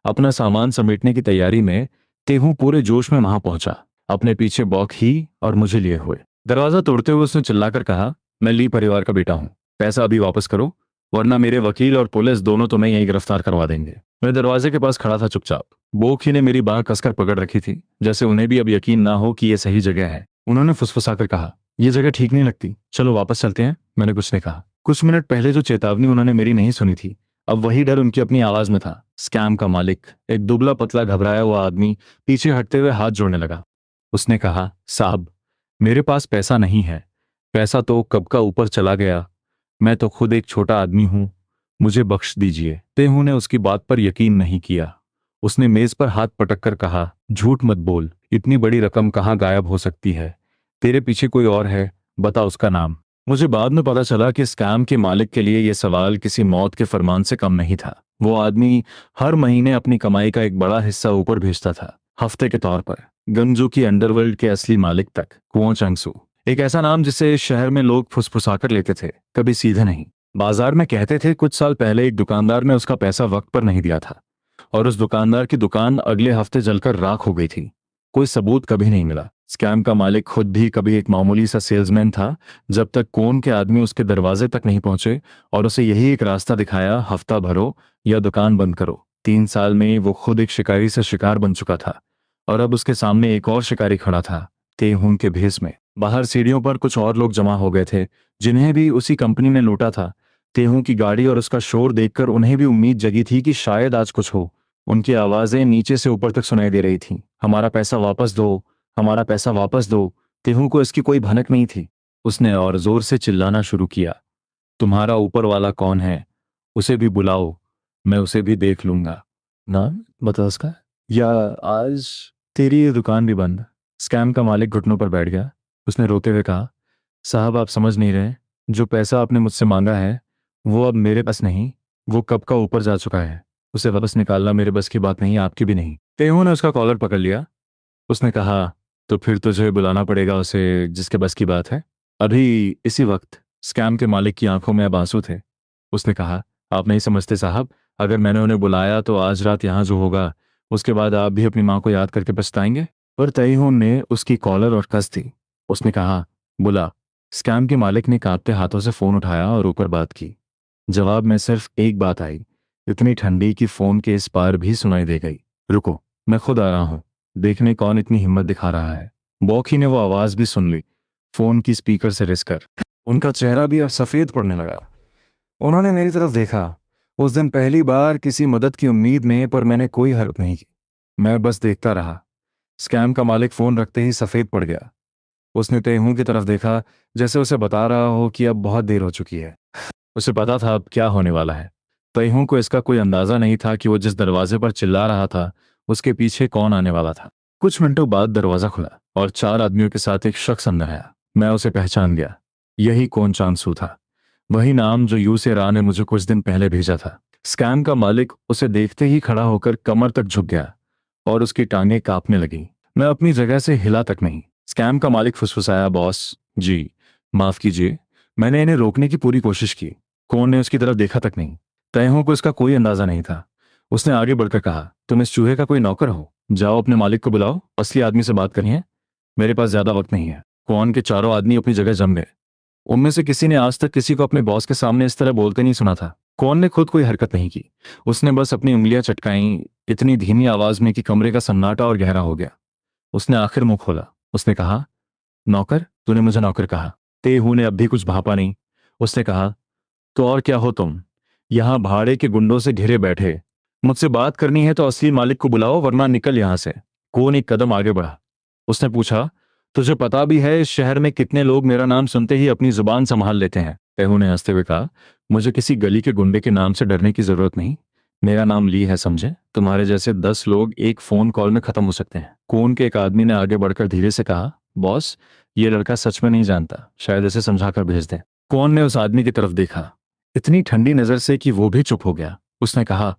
[SPEAKER 1] अपना सामान समेटने की तैयारी में तेहू पूरे जोश में वहां पहुंचा, अपने पीछे बॉक ही और मुझे लिए हुए। दरवाजा तोड़ते हुए उसने चिल्लाकर कहा, मैं ली परिवार का बेटा हूं, पैसा अभी वापस करो, वरना मेरे वकील और पुलिस दोनों तुम्हें यहीं गिरफ्तार करवा देंगे। मैं दरवाजे के पास खड़ा था चुपचाप। बोक ही ने मेरी बाह कसकर पकड़ रखी थी, जैसे उन्हें भी अब यकीन ना हो कि यह सही जगह है। उन्होंने फुसफुसाकर कहा, यह जगह ठीक नहीं लगती, चलो वापस चलते हैं। मैंने कुछ नहीं कहा। कुछ मिनट पहले जो चेतावनी उन्होंने मेरी नहीं सुनी थी, अब वही डर उनकी अपनी आवाज में था। स्कैम का मालिक, एक दुबला पतला घबराया हुआ आदमी, पीछे हटते हुए हाथ जोड़ने लगा। उसने कहा, साहब, मेरे पास पैसा नहीं है, पैसा तो कब का ऊपर चला गया, मैं तो खुद एक छोटा आदमी हूं, मुझे बख्श दीजिए। तेहू ने उसकी बात पर यकीन नहीं किया। उसने मेज पर हाथ पटक कर कहा, झूठ मत बोल, इतनी बड़ी रकम कहाँ गायब हो सकती है, तेरे पीछे कोई और है, बता उसका नाम। मुझे बाद में पता चला कि स्कैम के मालिक के लिए यह सवाल किसी मौत के फरमान से कम नहीं था। वो आदमी हर महीने अपनी कमाई का एक बड़ा हिस्सा ऊपर भेजता था, हफ्ते के तौर पर, गंजू की अंडरवर्ल्ड के असली मालिक तक, कुओं चंगसू। एक ऐसा नाम जिसे शहर में लोग फुसफुसाकर लेते थे, कभी सीधे नहीं। बाजार में कहते थे कुछ साल पहले एक दुकानदार ने उसका पैसा वक्त पर नहीं दिया था, और उस दुकानदार की दुकान अगले हफ्ते जलकर राख हो गई थी। कोई सबूत कभी नहीं मिला। स्कैम का मालिक खुद भी कभी एक मामूली सा सेल्समैन था, जब तक कोन के आदमी उसके दरवाजे तक नहीं पहुंचे और उसे यही एक रास्ता दिखाया, हफ्ता भरो या दुकान बंद करो। 3 साल में वो खुद एक शिकारी से शिकार बन चुका था, और अब उसके सामने एक और शिकारी खड़ा था, तेहून के भेस में। बाहर सीढ़ियों पर कुछ और लोग जमा हो गए थे, जिन्हें भी उसी कंपनी ने लूटा था। तेहू की गाड़ी और उसका शोर देखकर उन्हें भी उम्मीद जगी थी कि शायद आज कुछ हो। उनकी आवाजें नीचे से ऊपर तक सुनाई दे रही थीं, हमारा पैसा वापस दो, हमारा पैसा वापस दो। तेहू को इसकी कोई भनक नहीं थी। उसने और जोर से चिल्लाना शुरू किया, तुम्हारा ऊपर वाला कौन है, उसे भी बुलाओ, मैं उसे भी देख लूंगा। नाम बता उसका, या आज तेरी ये दुकान भी बंद। स्कैम का मालिक घुटनों पर बैठ गया। उसने रोते हुए कहा, साहब आप समझ नहीं रहे, जो पैसा आपने मुझसे मांगा है वो अब मेरे पास नहीं, वो कब का ऊपर जा चुका है। उसे वापस निकालना मेरे बस की बात नहीं, आपकी भी नहीं। तेहू ने उसका कॉलर पकड़ लिया। उसने कहा, तो फिर तुझे बुलाना पड़ेगा उसे जिसके बस की बात है। अभी इसी वक्त स्कैम के मालिक की आंखों में अब आंसू थे। उसने कहा, आप नहीं समझते साहब, अगर मैंने उन्हें बुलाया तो आज रात यहाँ जो होगा, उसके बाद आप भी अपनी माँ को याद करके पछताएंगे। पर तईहून ने उसकी कॉलर और कस दी। उसने कहा, बुला। स्कैम के मालिक ने कांपते हाथों से फोन उठाया और ऊपर बात की। जवाब में सिर्फ एक बात आई, इतनी ठंडी कि फोन के इस पार भी सुनाई दे गई, रुको, मैं खुद आ रहा हूं, देखने कौन इतनी हिम्मत दिखा रहा है। बॉकी ने वो आवाज भी सुन ली, फोन की स्पीकर से रिसकर। उनका चेहरा भी अब सफेद पड़ने लगा। उन्होंने मेरी तरफ देखा, उस दिन पहली बार किसी मदद की उम्मीद में, पर मैंने कोई हरकत नहीं की। मैं बस देखता रहा। स्कैम का मालिक फोन रखते ही सफेद पड़ गया। उसने तेहू की तरफ देखा, जैसे उसे बता रहा हो कि अब बहुत देर हो चुकी है। उसे पता था अब क्या होने वाला है। तेहू को इसका कोई अंदाजा नहीं था कि वो जिस दरवाजे पर चिल्ला रहा था उसके पीछे कौन आने वाला था। कुछ मिनटों बाद दरवाजा खुला और 4 आदमियों के साथ एक शख्स अंदर आया। मैं उसे पहचान गया। यही कौन चांसू था, वही नाम जो यूसे रा ने मुझे कुछ दिन पहले भेजा था। स्कैम का मालिक उसे देखते ही खड़ा होकर कमर तक झुक गया और उसकी टांगें कांपने लगी। मैं अपनी जगह से हिला तक नहीं। स्कैम का मालिक फुसफुसाया, बॉस जी, माफ कीजिए, मैंने इन्हें रोकने की पूरी कोशिश की। कौन ने उसकी तरफ देखा तक नहीं। तयहों को इसका कोई अंदाजा नहीं था। उसने आगे बढ़कर कहा, तुम इस चूहे का कोई नौकर हो, जाओ अपने मालिक को बुलाओ, असली आदमी से बात करनी है, मेरे पास ज्यादा वक्त नहीं है। कौन के चारों आदमी अपनी जगह जम गए। उनमें से किसी ने आज तक किसी को अपने बॉस के सामने इस तरह बोलते नहीं सुना था। कौन ने खुद कोई हरकत नहीं की। उसने बस अपनी उंगलियां चटकाई, इतनी धीमी आवाज में कि कमरे का सन्नाटा और गहरा हो गया। उसने आखिर मुंह खोला। उसने कहा, नौकर, तूने मुझे नौकर कहा। तेहू ने अब भी कुछ भापा नहीं। उसने कहा, तो और क्या हो तुम? यहाँ भाड़े के गुंडों से घिरे बैठे। मुझसे बात करनी है तो असली मालिक को बुलाओ, वरना निकल यहाँ से। कौन एक कदम आगे बढ़ा। उसने पूछा, तुझे पता भी है इस शहर में कितने लोग मेरा नाम सुनते ही अपनी जुबान संभाल लेते हैं? पेहू ने हंसते हुए कहा, मुझे किसी गली के गुंडे के नाम से डरने की जरूरत नहीं। मेरा नाम ली है, समझे? तुम्हारे जैसे 10 लोग एक फोन कॉल में खत्म हो सकते हैं। कौन के एक आदमी ने आगे बढ़कर धीरे से कहा, बॉस, ये लड़का सच में नहीं जानता, शायद इसे समझाकर भेज दें। कौन ने उस आदमी की तरफ देखा, इतनी ठंडी नजर से कि वो भी चुप हो गया। उसने कहा,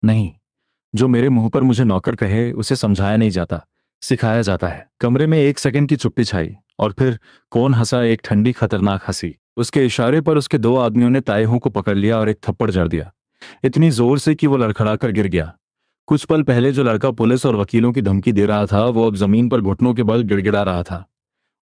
[SPEAKER 1] नहीं, जो मेरे मुंह पर मुझे नौकर कहे उसे समझाया नहीं जाता, सिखाया जाता है। कमरे में एक सेकंड की चुप्पी छाई और फिर कौन हंसा, एक ठंडी खतरनाक हंसी। उसके इशारे पर उसके 2 आदमियों ने तायहों को पकड़ लिया और एक थप्पड़ जड़ दिया, इतनी जोर से कि वो लड़खड़ाकर गिर गया। कुछ पल पहले जो लड़का पुलिस और वकीलों की धमकी दे रहा था, वो अब जमीन पर घुटनों के बल गिड़गिड़ा रहा था।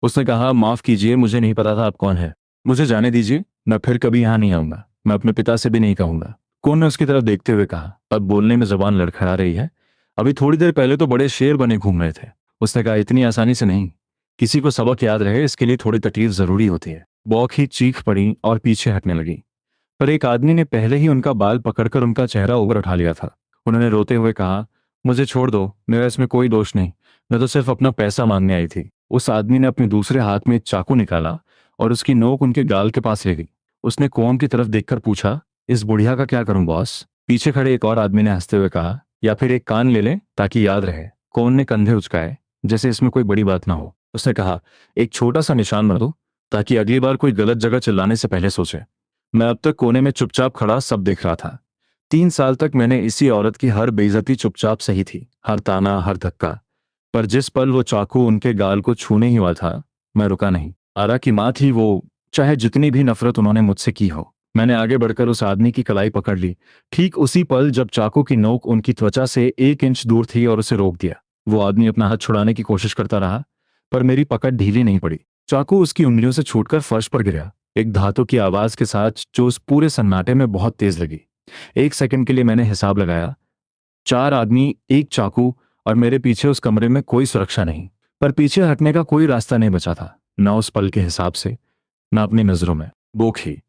[SPEAKER 1] उसने कहा, माफ कीजिए, मुझे नहीं पता था आप कौन है। मुझे जाने दीजिए, मैं फिर कभी यहाँ नहीं आऊंगा। मैं अपने पिता से भी नहीं कहूंगा। कौन ने उसकी तरफ देखते हुए कहा, अब बोलने में जबान लड़खड़ा रही है, अभी थोड़ी देर पहले तो बड़े शेर बने घूम रहे थे। उसने कहा, इतनी आसानी से नहीं। किसी को सबक याद रहे, इसके लिए थोड़ी तकलीफ जरूरी होती है। बौख ही चीख पड़ी और पीछे हटने लगी, पर एक आदमी ने पहले ही उनका बाल पकड़कर उनका चेहरा ऊपर उठा लिया था। उन्होंने रोते हुए कहा, मुझे छोड़ दो, मेरा इसमें कोई दोष नहीं, मैं तो सिर्फ अपना पैसा मांगने आई थी। उस आदमी ने अपने दूसरे हाथ में एक चाकू निकाला और उसकी नोक उनके गाल के पास ले गई। उसने कोम की तरफ देखकर पूछा, इस बुढ़िया का क्या करूं बॉस? पीछे खड़े एक और आदमी ने हंसते हुए कहा, या फिर एक कान ले लें ताकि याद रहे। कौन ने कंधे उचकाए, जैसे इसमें कोई बड़ी बात ना हो। उसने कहा, एक छोटा सा निशान बना दो ताकि अगली बार कोई गलत जगह चिल्लाने से पहले सोचे। मैं अब तक कोने में चुपचाप खड़ा सब देख रहा था। 3 साल तक मैंने इसी औरत की हर बेइज्जती चुपचाप सही थी, हर ताना, हर धक्का। पर जिस पल वो चाकू उनके गाल को छूने ही हुआ था, मैं रुका नहीं। आरा की माँ थी वो, चाहे जितनी भी नफरत उन्होंने मुझसे की हो। मैंने आगे बढ़कर उस आदमी की कलाई पकड़ ली, ठीक उसी पल जब चाकू की नोक उनकी त्वचा से 1 इंच दूर थी, और उसे रोक दिया। वो आदमी अपना हाथ छुड़ाने की कोशिश करता रहा, पर मेरी पकड़ ढीली नहीं पड़ी। चाकू उसकी उंगलियों से छूटकर फर्श पर गिरा, एक धातु की आवाज के साथ, जो उस पूरे सन्नाटे में बहुत तेज लगी। 1 सेकंड के लिए मैंने हिसाब लगाया, 4 आदमी, एक चाकू, और मेरे पीछे उस कमरे में कोई सुरक्षा नहीं। पर पीछे हटने का कोई रास्ता नहीं बचा था, ना उस पल के हिसाब से, ना अपनी नजरों में। बोखी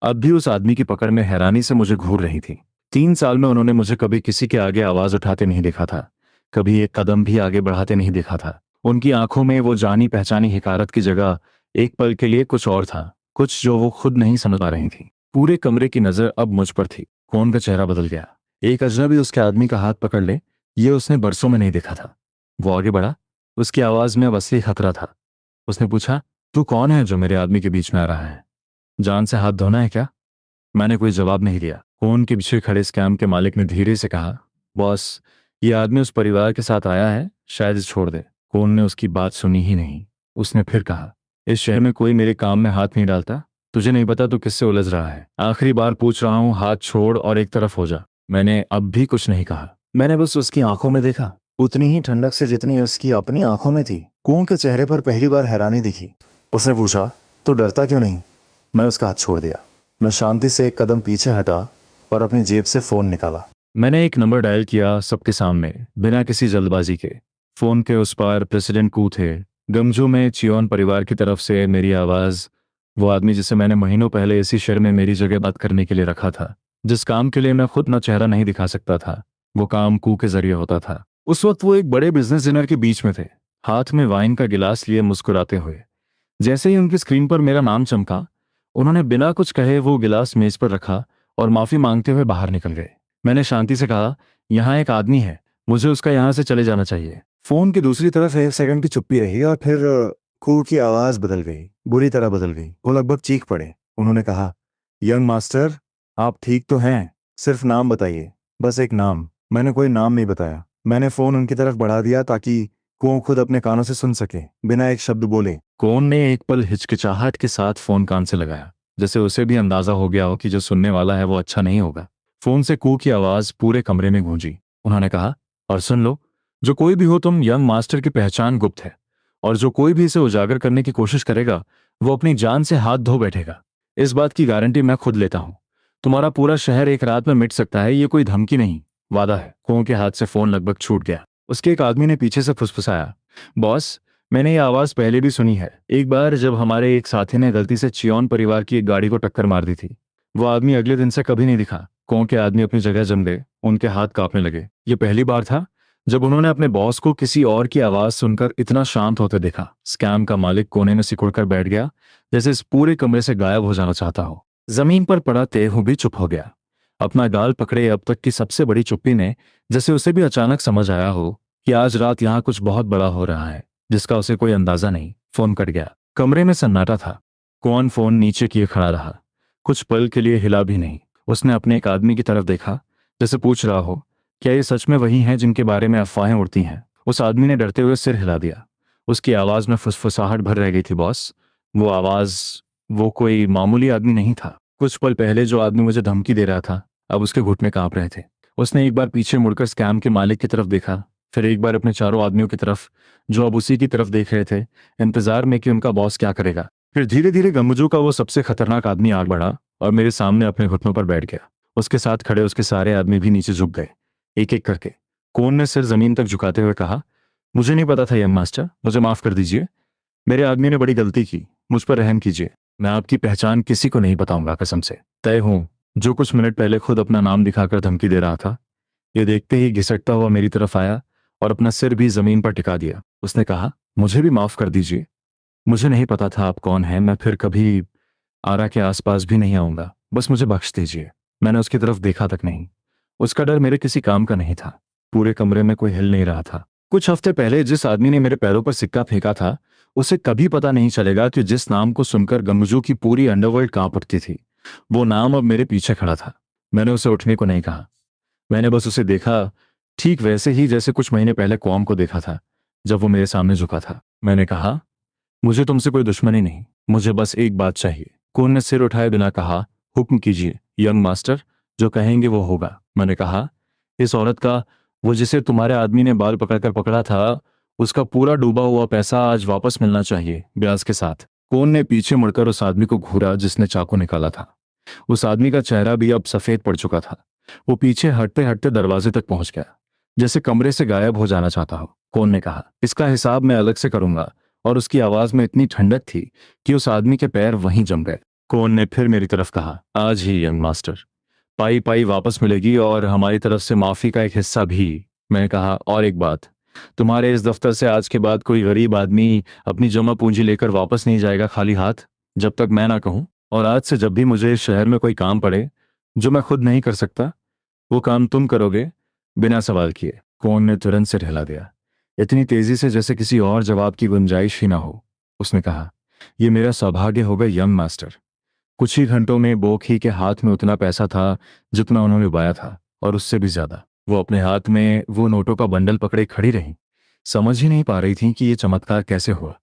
[SPEAKER 1] अब भी उस आदमी की पकड़ में हैरानी से मुझे घूर रही थी। 3 साल में उन्होंने मुझे कभी किसी के आगे आवाज उठाते नहीं देखा था, कभी एक कदम भी आगे बढ़ाते नहीं देखा था। उनकी आंखों में वो जानी पहचानी हकारत की जगह एक पल के लिए कुछ और था, कुछ जो वो खुद नहीं समझ पा रही थी। पूरे कमरे की नजर अब मुझ पर थी। कौन का चेहरा बदल गया। एक अजनबी उसके आदमी का हाथ पकड़ ले, ये उसने बरसों में नहीं देखा था। वो आगे बढ़ा, उसकी आवाज में अब असली खतरा था। उसने पूछा, तू कौन है जो मेरे आदमी के बीच में आ रहा है? जान से हाथ धोना है क्या? मैंने कोई जवाब नहीं दिया। कौन के पीछे खड़े स्कैम के मालिक ने धीरे से कहा, बॉस, ये आदमी उस परिवार के साथ आया है, शायद इसे छोड़ दे। कौन ने उसकी बात सुनी ही नहीं। उसने फिर कहा, इस शहर में कोई मेरे काम में हाथ नहीं डालता। तुझे नहीं पता तू किससे उलझ रहा है। आखिरी बार पूछ रहा हूं, हाथ छोड़ और एक तरफ हो जा। मैंने अब भी कुछ नहीं कहा। मैंने बस उसकी आंखों में देखा, उतनी ही ठंडक से जितनी उसकी अपनी आंखों में थी। कौन के चेहरे पर पहली बार हैरानी दिखी। उसने पूछा, तो डरता क्यों नहीं? मैं उसका हाथ छोड़ दिया। मैं शांति से एक कदम पीछे हटा और अपनी जेब से फोन निकाला। मैंने एक नंबर डायल किया, सबके सामने, बिना किसी जल्दबाजी के। फोन के उस पार प्रेसिडेंट कू थे। गमजू में चियोन परिवार की तरफ से मेरी आवाज। वो आदमी जिसे मैंने महीनों पहले इसी शहर में मेरी जगह बात करने के लिए रखा था, जिस काम के लिए मैं खुद न चेहरा नहीं दिखा सकता था, वो काम कू के जरिए होता था। उस वक्त वो एक बड़े बिजनेस डिनर के बीच में थे, हाथ में वाइन का गिलास लिए मुस्कुराते हुए। जैसे ही उनकी स्क्रीन पर मेरा नाम चमका, उन्होंने बिना कुछ कहे वो गिलास मेज पर रखा और माफी मांगते हुए बाहर निकल गए। मैंने शांति से कहा, यहाँ एक आदमी है, मुझे उसका यहाँ से चले जाना चाहिए। फोन की दूसरी तरफ 1 सेकंड की चुप्पी रही और फिर कू की आवाज बदल गई, बुरी तरह बदल गई। वो लगभग चीख पड़े। उन्होंने कहा, यंग मास्टर, आप ठीक तो हैं? सिर्फ नाम बताइए, बस एक नाम। मैंने कोई नाम नहीं बताया। मैंने फोन उनकी तरफ बढ़ा दिया ताकि कू खुद अपने कानों से सुन सके, बिना एक शब्द बोले। कौन ने एक पल हिचकिचाहट के साथ फोन कान से लगाया, जैसे उसे भी अंदाजा हो गया हो कि जो सुनने वाला है वो अच्छा नहीं होगा। फोन से कू की आवाज पूरे कमरे में गूंजी। उन्होंने कहा, और सुन लो, जो कोई भी हो तुम, यंग मास्टर की पहचान गुप्त है, और जो कोई भी इसे उजागर करने की कोशिश करेगा वो अपनी जान से हाथ धो बैठेगा। इस बात की गारंटी मैं खुद लेता हूं। तुम्हारा पूरा शहर एक रात में मिट सकता है, ये कोई धमकी नहीं, वादा है। कू के हाथ से फोन लगभग छूट गया। उसके एक आदमी ने पीछे से फुसफुसाया, बॉस, मैंने ये आवाज़ पहले भी सुनी है। एक बार जब हमारे एक साथी ने गलती से चियौन परिवार की एक गाड़ी को टक्कर मार दी थी। वो आदमी अगले दिन से कभी नहीं दिखा। कौन के आदमी अपनी जगह जम गए, उनके हाथ कांपने लगे। ये पहली बार था जब उन्होंने अपने बॉस को किसी और की आवाज़ सुनकर इतना शांत होते देखा। स्कैम का मालिक कोने में सिकुड़कर बैठ गया, जैसे इस पूरे कमरे से गायब हो जाना चाहता हो। जमीन पर पड़ा तेहू भी चुप हो गया, अपना गाल पकड़े अब तक की सबसे बड़ी चुप्पी ने, जैसे उसे भी अचानक समझ आया हो कि आज रात यहाँ कुछ बहुत बड़ा हो रहा है, जिसका उसे कोई अंदाजा नहीं। फोन कट गया। कमरे में सन्नाटा था। कौन फोन नीचे किए खड़ा रहा, कुछ पल के लिए हिला भी नहीं। उसने अपने एक आदमी की तरफ देखा, जैसे पूछ रहा हो, क्या ये सच में वही हैं जिनके बारे में अफवाहें उड़ती हैं। उस आदमी ने डरते हुए सिर हिला दिया। उसकी आवाज में फुसफुसाहट भर रह गई थी। बॉस, वो आवाज, वो कोई मामूली आदमी नहीं था। कुछ पल पहले जो आदमी मुझे धमकी दे रहा था, अब उसके घुटने कांप रहे थे। उसने एक बार पीछे मुड़कर स्कैम के मालिक की तरफ देखा, फिर एक बार अपने चारों आदमियों की तरफ, जो अब उसी की तरफ देख रहे थे, इंतजार में कि उनका बॉस क्या करेगा। फिर धीरे धीरे गम्बुजू का वो सबसे खतरनाक आदमी आग बढ़ा और मेरे सामने अपने घुटनों पर बैठ गया। उसके साथ खड़े उसके सारे आदमी भी नीचे झुक गए, एक एक करके। कौन ने सिर जमीन तक झुकाते हुए कहा, मुझे नहीं पता था यंग मास्टर, मुझे माफ कर दीजिए। मेरे आदमी ने बड़ी गलती की, मुझ पर रहम कीजिए। मैं आपकी पहचान किसी को नहीं बताऊंगा, कसम से। तय हूं। जो कुछ मिनट पहले खुद अपना नाम दिखाकर धमकी दे रहा था, ये देखते ही घिसटता हुआ मेरी तरफ आया और अपना सिर भी जमीन पर टिका दिया। उसने कहा, मुझे भी माफ कर दीजिए। मुझे नहीं पता था आप कौन हैं। मैं फिर कभी आरा के आसपास भी नहीं आऊंगा। बस मुझे बख्श दीजिए। मैंने उसकी तरफ देखा तक नहीं। उसका डर मेरे किसी काम का नहीं था। पूरे कमरे में कोई हिल नहीं रहा था। कुछ हफ्ते पहले जिस आदमी ने मेरे पैरों पर सिक्का फेंका था, उसे कभी पता नहीं चलेगा कि जिस नाम को सुनकर गंगजू की पूरी अंडरवर्ल्ड कांप उठती थी, वो नाम अब मेरे पीछे खड़ा था। मैंने उसे उठने को नहीं कहा। मैंने बस उसे देखा, ठीक वैसे ही जैसे कुछ महीने पहले कौम को देखा था, जब वो मेरे सामने झुका था। मैंने कहा, मुझे तुमसे कोई दुश्मनी नहीं, मुझे बस एक बात चाहिए। कौन ने सिर उठाए बिना कहा, हुक्म कीजिए यंग मास्टर, जो कहेंगे वो होगा। मैंने कहा, इस औरत का, वो जिसे तुम्हारे आदमी ने बाल पकड़कर पकड़ा था, उसका पूरा डूबा हुआ पैसा आज वापस मिलना चाहिए, ब्याज के साथ। कौन ने पीछे मुड़कर उस आदमी को घूरा जिसने चाकू निकाला था। उस आदमी का चेहरा भी अब सफेद पड़ चुका था। वो पीछे हटते हटते दरवाजे तक पहुंच गया, जैसे कमरे से गायब हो जाना चाहता हो। कौन ने कहा, इसका हिसाब मैं अलग से करूंगा। और उसकी आवाज में इतनी ठंडक थी कि उस आदमी के पैर वहीं जम गए। कौन ने फिर मेरी तरफ कहा, आज ही यंग मास्टर, पाई पाई वापस मिलेगी और हमारी तरफ से माफी का एक हिस्सा भी। मैंने कहा, और एक बात, तुम्हारे इस दफ्तर से आज के बाद कोई गरीब आदमी अपनी जमा पूंजी लेकर वापस नहीं जाएगा खाली हाथ, जब तक मैं ना कहूं। और आज से जब भी मुझे इस शहर में कोई काम पड़े जो मैं खुद नहीं कर सकता, वो काम तुम करोगे, बिना सवाल किए। कौन ने तुरंत सिर हिला दिया, इतनी तेजी से जैसे किसी और जवाब की गुंजाइश ही ना हो। उसने कहा, यह मेरा सौभाग्य होगा यंग मास्टर। कुछ ही घंटों में बोखी के हाथ में उतना पैसा था जितना उन्होंने उबाया था, और उससे भी ज्यादा। वो अपने हाथ में वो नोटों का बंडल पकड़े खड़ी रही, समझ ही नहीं पा रही थी कि ये चमत्कार कैसे हुआ।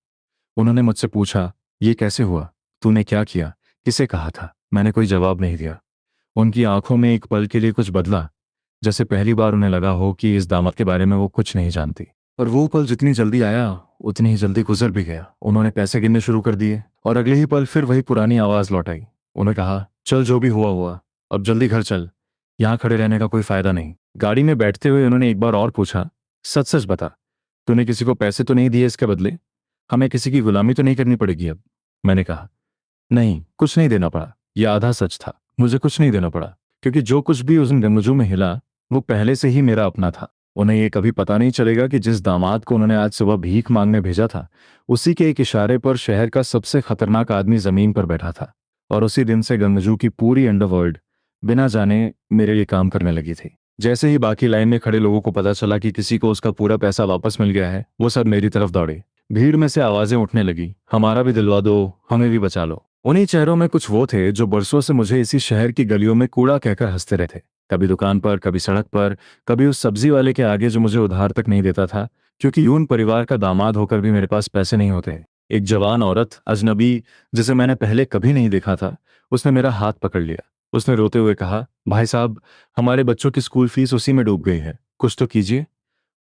[SPEAKER 1] उन्होंने मुझसे पूछा, ये कैसे हुआ, तूने क्या किया, किसे कहा था। मैंने कोई जवाब नहीं दिया। उनकी आंखों में एक पल के लिए कुछ बदला, जैसे पहली बार उन्हें लगा हो कि इस दामद के बारे में वो कुछ नहीं जानती। और वो पल जितनी जल्दी आया उतनी ही जल्दी गुजर भी गया। उन्होंने पैसे गिनने शुरू कर दिए और अगले ही पल फिर वही पुरानी आवाज लौट आई। उन्होंने कहा, चल जो भी हुआ हुआ, अब जल्दी घर चल, यहाँ खड़े रहने का कोई फायदा नहीं। गाड़ी में बैठते हुए उन्होंने एक बार और पूछा, सच सच बता, तूने किसी को पैसे तो नहीं दिए इसके बदले? हमें किसी की गुलामी तो नहीं करनी पड़ेगी अब? मैंने कहा, नहीं, कुछ नहीं देना पड़ा। यह आधा सच था। मुझे कुछ नहीं देना पड़ा, क्योंकि जो कुछ भी उस गंगजू में हिला वो पहले से ही मेरा अपना था। उन्हें ये कभी पता नहीं चलेगा कि जिस दामाद को उन्होंने आज सुबह भीख मांगने भेजा था, उसी के एक इशारे पर शहर का सबसे खतरनाक आदमी जमीन पर बैठा था। और उसी दिन से गंगजू की पूरी अंडरवर्ल्ड बिना जाने मेरे लिए काम करने लगी थी। जैसे ही बाकी लाइन में खड़े लोगों को पता चला कि किसी को उसका पूरा पैसा वापस मिल गया है, वो सब मेरी तरफ दौड़े। भीड़ में से आवाजें उठने लगी, हमारा भी दिलवा दो, हमें भी बचा लो। उन्हीं चेहरों में कुछ वो थे जो बरसों से मुझे इसी शहर की गलियों में कूड़ा कहकर हंसते रहते, कभी दुकान पर, कभी सड़क पर, कभी उस सब्जी वाले के आगे जो मुझे उधार तक नहीं देता था, क्योंकि यून परिवार का दामाद होकर भी मेरे पास पैसे नहीं होते। एक जवान औरत, अजनबी, जिसे मैंने पहले कभी नहीं देखा था, उसने मेरा हाथ पकड़ लिया। उसने रोते हुए कहा, भाई साहब, हमारे बच्चों की स्कूल फीस उसी में डूब गई है, कुछ तो कीजिए।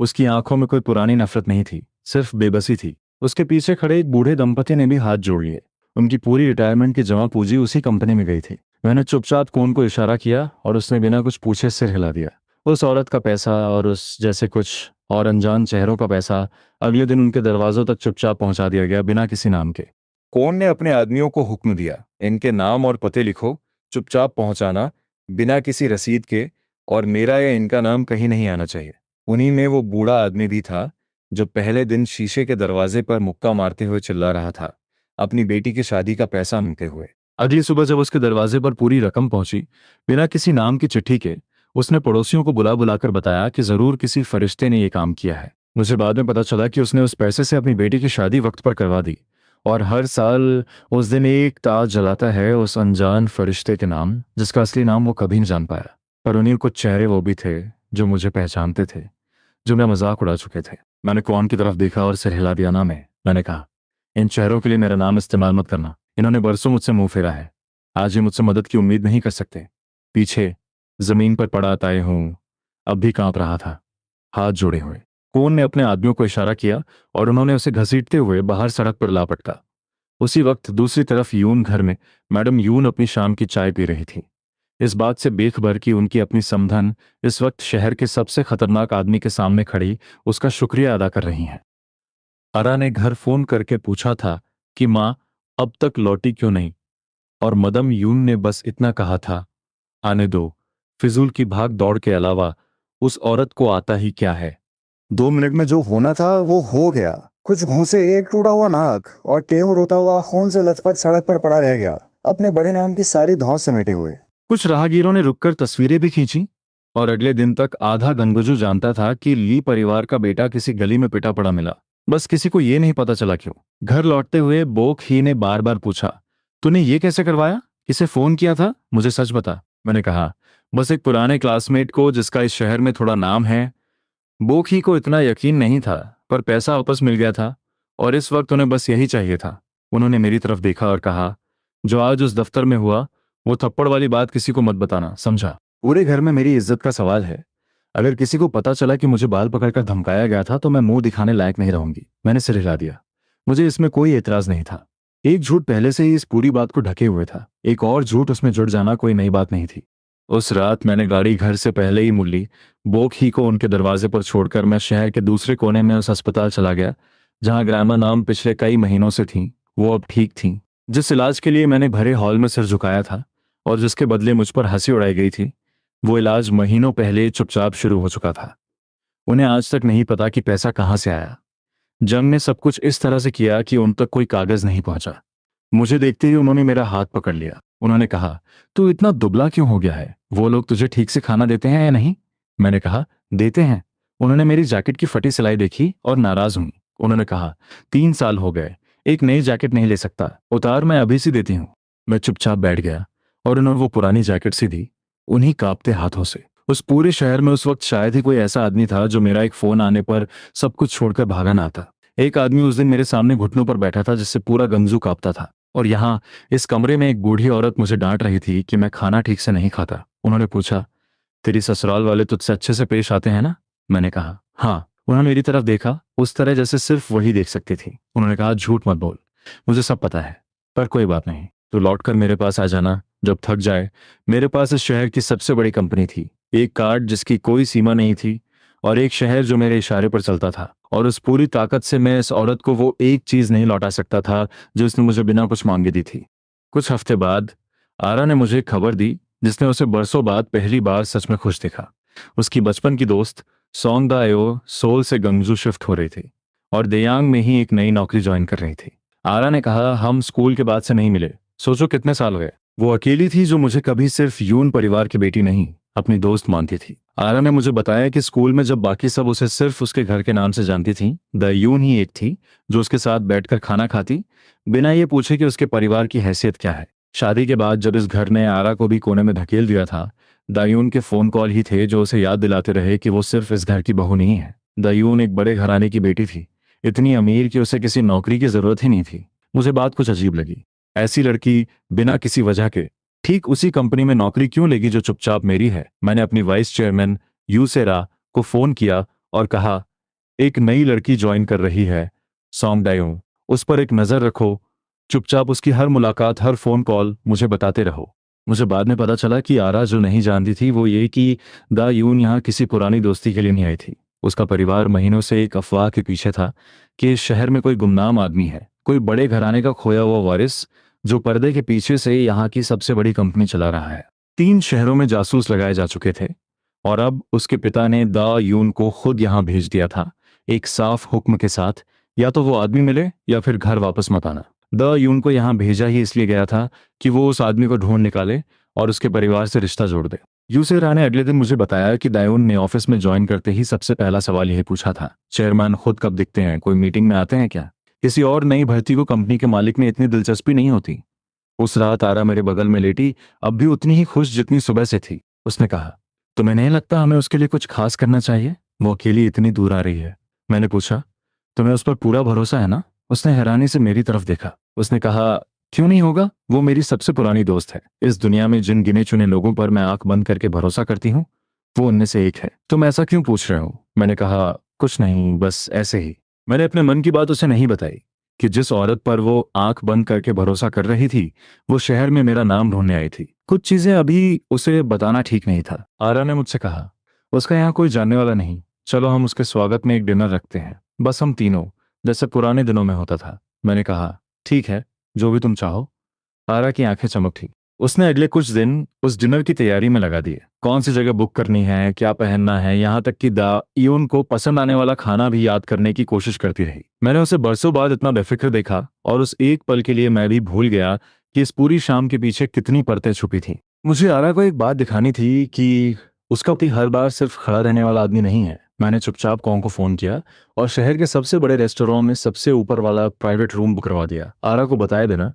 [SPEAKER 1] उसकी आंखों में कोई पुरानी नफरत नहीं थी, सिर्फ बेबसी थी। उसके पीछे खड़े एक बूढ़े दंपति ने भी हाथ जोड़ लिए। उनकी पूरी रिटायरमेंट की जमा पूंजी उसी कंपनी में गई थी। मैंने चुपचाप कौन को इशारा किया और उसने बिना कुछ पूछे सिर हिला दिया। उस औरत का पैसा और उस जैसे कुछ और अनजान चेहरों का पैसा अगले दिन उनके दरवाजों तक चुपचाप पहुंचा दिया गया, बिना किसी नाम के। कौन ने अपने आदमियों को हुक्म दिया, इनके नाम और पते लिखो, चुपचाप पहुंचाना, बिना किसी रसीद के, और मेरा या इनका नाम कहीं नहीं आना चाहिए। उन्हीं में वो बूढ़ा आदमी भी था जो पहले दिन शीशे के दरवाजे पर मुक्का मारते हुए चिल्ला रहा था, अपनी बेटी की शादी का पैसा मांगते हुए। अगली सुबह जब उसके दरवाजे पर पूरी रकम पहुंची, बिना किसी नाम की चिट्ठी के, उसने पड़ोसियों को बुला बुलाकर बताया कि जरूर किसी फरिश्ते ने यह काम किया है। मुझे बाद में पता चला कि उसने उस पैसे से अपनी बेटी की शादी वक्त पर करवा दी, और हर साल उस दिन एक ताज जलाता है उस अनजान फरिश्ते के नाम, जिसका असली नाम वो कभी नहीं जान पाया। पर उन्हीं कुछ चेहरे वो भी थे जो मुझे पहचानते थे, जो मेरा मजाक उड़ा चुके थे। मैंने कौन की तरफ देखा और सिर हिला दिया। ना मैंने कहा, इन चेहरों के लिए मेरा नाम इस्तेमाल मत करना। इन्होंने बरसों मुझसे मुंह फेरा है, आज ये मुझसे मदद की उम्मीद नहीं कर सकते। पीछे जमीन पर पड़ा ताए हूं, अब भी कांप रहा था, हाथ जोड़े हुए। कौन ने अपने आदमियों को इशारा किया और उन्होंने उसे घसीटते हुए बाहर सड़क पर ला पटका। उसी वक्त दूसरी तरफ यून घर में मैडम यून अपनी शाम की चाय पी रही थी, इस बात से बेखबर कि उनकी अपनी समधन इस वक्त शहर के सबसे खतरनाक आदमी के सामने खड़ी उसका शुक्रिया अदा कर रही हैं। आरा ने घर फोन करके पूछा था कि माँ अब तक लौटी क्यों नहीं, और मदम यून ने बस इतना कहा था, आने दो, फिजूल की भाग दौड़ के अलावा उस औरत को आता ही क्या है।
[SPEAKER 2] 2 मिनट में जो होना था वो हो गया। कुछ घूंसे, एक टूटा हुआ नाक और टेऊ रोता हुआ खून से लथपथ सड़क पर पड़ा रह गया, अपने बड़े नाम की सारी धौंस समेटे हुए।
[SPEAKER 1] कुछ राहगीरों ने रुककर तस्वीरें भी खींची, और अगले दिन तक आधा गंगजू जानता था कि ली परिवार का बेटा किसी गली में पिटा पड़ा मिला। बस किसी को ये नहीं पता चला क्यों। घर लौटते हुए बोक ही ने बार बार पूछा, तूने ये कैसे करवाया, किसे फोन किया था, मुझे सच बता। मैंने कहा, बस एक पुराने क्लासमेट को जिसका इस शहर में थोड़ा नाम है। बोक ही को इतना यकीन नहीं था, पर पैसा वापस मिल गया था और इस वक्त उन्हें बस यही चाहिए था। उन्होंने मेरी तरफ देखा और कहा, जो आज उस दफ्तर में हुआ वो थप्पड़ वाली बात किसी को मत बताना, समझा। पूरे घर में मेरी इज्जत का सवाल है। अगर किसी को पता चला कि मुझे बाल पकड़कर धमकाया गया था तो मैं मुंह दिखाने लायक नहीं रहूंगी। मैंने सिर हिला दिया। मुझे इसमें कोई एतराज नहीं था। एक झूठ पहले से ही इस पूरी बात को ढके हुए था, एक और झूठ उसमें जुड़ जाना कोई नई बात नहीं थी। उस रात मैंने गाड़ी घर से पहले ही मुड़ ली। बोक ही को उनके दरवाजे पर छोड़कर मैं शहर के दूसरे कोने में उस अस्पताल चला गया जहां ग्रामा नाम पिछले कई महीनों से थी, वो अब ठीक थी। जिस इलाज के लिए मैंने भरे हॉल में सिर झुकाया था और जिसके बदले मुझ पर हंसी उड़ाई गई थी, वो इलाज महीनों पहले चुपचाप शुरू हो चुका था। उन्हें आज तक नहीं पता कि पैसा कहाँ से आया। जंग ने सब कुछ इस तरह से किया कि उन तक कोई कागज नहीं पहुंचा। मुझे देखते ही उन्होंने मेरा हाथ पकड़ लिया। उन्होंने कहा, तू इतना दुबला क्यों हो गया है, वो लोग तुझे ठीक से खाना देते हैं या नहीं। मैंने कहा, देते हैं। उन्होंने मेरी जैकेट की फटी सिलाई देखी और नाराज हुई। उन्होंने कहा, 3 साल हो गए, एक नई जैकेट नहीं ले सकता, उतार, मैं अभी सी देती हूँ। मैं चुपचाप बैठ गया और उन्होंने वो पुरानी जैकेट सी दी, उन्हीं कांपते हाथों से। उस पूरे शहर में उस वक्त शायद ही कोई ऐसा आदमी था जो मेरा एक फोन आने पर सब कुछ छोड़कर भागा ना आता। एक आदमी उस दिन मेरे सामने घुटनों पर बैठा था जिससे पूरा गंजू कांपता था, और यहाँ इस कमरे में एक बूढ़ी औरत मुझे डांट रही थी कि मैं खाना ठीक से नहीं खाता। उन्होंने पूछा, तेरी ससुराल वाले तुझसे अच्छे से पेश आते हैं ना। मैंने कहा, हाँ। उन्होंने मेरी तरफ देखा, उस तरह जैसे सिर्फ वही देख सकती थी। उन्होंने कहा, झूठ मत बोल, मुझे सब पता है, पर कोई बात नहीं, तू लौटकर मेरे पास आ जाना जब थक जाए। मेरे पास इस शहर की सबसे बड़ी कंपनी थी, एक कार्ड जिसकी कोई सीमा नहीं थी, और एक शहर जो मेरे इशारे पर चलता था, और उस पूरी ताकत से मैं इस औरत को वो एक चीज नहीं लौटा सकता था जो उसने मुझे बिना कुछ मांगे दी थी। कुछ हफ्ते बाद आरा ने मुझे एक खबर दी जिसने उसे बरसों बाद पहली बार सच में खुश देखा। उसकी बचपन की दोस्त सौंगदायो सोल से गंगजू शिफ्ट हो रही थी और देयांग में ही एक नई नौकरी ज्वाइन कर रही थी। आरा ने कहा, हम स्कूल के बाद से नहीं मिले, सोचो कितने साल हुए। वो अकेली थी जो मुझे कभी सिर्फ यून परिवार की बेटी नहीं, अपनी दोस्त मानती थी। आरा ने मुझे बताया कि स्कूल में जब बाकी सब उसे सिर्फ उसके घर के नाम से जानती थी, द यून ही एक थी जो उसके साथ बैठकर खाना खाती, बिना ये पूछे कि उसके परिवार की हैसियत क्या है। शादी के बाद जब इस घर ने आरा को भी कोने में धकेल दिया था, दायून के फोन कॉल ही थे जो उसे याद दिलाते रहे कि वो सिर्फ इस घर की बहू नहीं है। दायून एक बड़े घराने की बेटी थी, इतनी अमीर कि उसे किसी नौकरी की जरूरत ही नहीं थी। मुझे बात कुछ अजीब लगी। ऐसी लड़की बिना किसी वजह के ठीक उसी कंपनी में नौकरी क्यों लेगी जो चुपचाप मेरी है। मैंने अपनी वाइस चेयरमैन यूसेरा को फोन किया और कहा, एक नई लड़की ज्वाइन कर रही है सॉन्गडायो, उस पर एक नजर रखो, चुपचाप उसकी हर मुलाकात, हर फोन कॉल मुझे बताते रहो। मुझे बाद में पता चला कि आरा जो नहीं जानती थी वो ये कि दा यून यहाँ किसी पुरानी दोस्ती के लिए नहीं आई थी, उसका परिवार महीनों से एक अफवाह के पीछे था कि इस शहर में कोई गुमनाम आदमी है, कोई बड़े घराने का खोया हुआ वारिस, जो पर्दे के पीछे से यहाँ की सबसे बड़ी कंपनी चला रहा है। 3 शहरों में जासूस लगाए जा चुके थे और अब उसके पिता ने दा यून को खुद यहाँ भेज दिया था, एक साफ हुक्म के साथ, या तो वो आदमी मिले या फिर घर वापस मत आना। दा यून को यहाँ भेजा ही इसलिए गया था कि वो उस आदमी को ढूंढ निकाले और उसके परिवार से रिश्ता जोड़ दे। यूसेरा ने अगले दिन मुझे बताया कि दायून ने ऑफिस में ज्वाइन करते ही सबसे पहला सवाल यही पूछा था, चेयरमैन खुद कब दिखते हैं, कोई मीटिंग में आते हैं क्या? किसी और नई भर्ती को कंपनी के मालिक में इतनी दिलचस्पी नहीं होती। उस रात आरा मेरे बगल में लेटी अब भी उतनी ही खुश जितनी सुबह से थी। उसने कहा, तुम्हें नहीं लगता हमें उसके लिए कुछ खास करना चाहिए? वो अकेली इतनी दूर आ रही है। मैंने पूछा, तुम्हें उस पर पूरा भरोसा है ना? उसने हैरानी से मेरी तरफ देखा। उसने कहा, क्यों नहीं होगा, वो मेरी सबसे पुरानी दोस्त है। इस दुनिया में जिन गिने चुने लोगों पर मैं आंख बंद करके भरोसा करती हूँ, वो उनमें से एक है। तुम ऐसा क्यों पूछ रहे हो? मैंने कहा, कुछ नहीं, बस ऐसे ही। मैंने अपने मन की बात उसे नहीं बताई कि जिस औरत पर वो आंख बंद करके भरोसा कर रही थी, वो शहर में मेरा नाम ढूंढने आई थी। कुछ चीजें अभी उसे बताना ठीक नहीं था। आरा ने मुझसे कहा, उसका यहाँ कोई जानने वाला नहीं, चलो हम उसके स्वागत में एक डिनर रखते हैं, बस हम तीनों, जैसे पुराने दिनों में होता था। मैंने कहा, ठीक है, जो भी तुम चाहो। आरा की आंखें चमक थी। उसने अगले कुछ दिन उस डिनर की तैयारी में लगा दिए। कौन सी जगह बुक करनी है, क्या पहनना है, यहाँ तक कि दा यून को पसंद आने वाला खाना भी याद करने की कोशिश करती रही। मैंने उसे बरसों बाद इतना बेफिक्र देखा और उस एक पल के लिए मैं भी भूल गया कि इस पूरी शाम के पीछे कितनी परतें छुपी थी। मुझे आरा को एक बात दिखानी थी कि उसका पति हर बार सिर्फ खड़ा रहने वाला आदमी नहीं है। मैंने चुपचाप कॉन्ग को फोन किया और शहर के सबसे बड़े रेस्टोरेंट में सबसे ऊपर वाला प्राइवेट रूम बुक करवा दिया। आरा को बताया देना,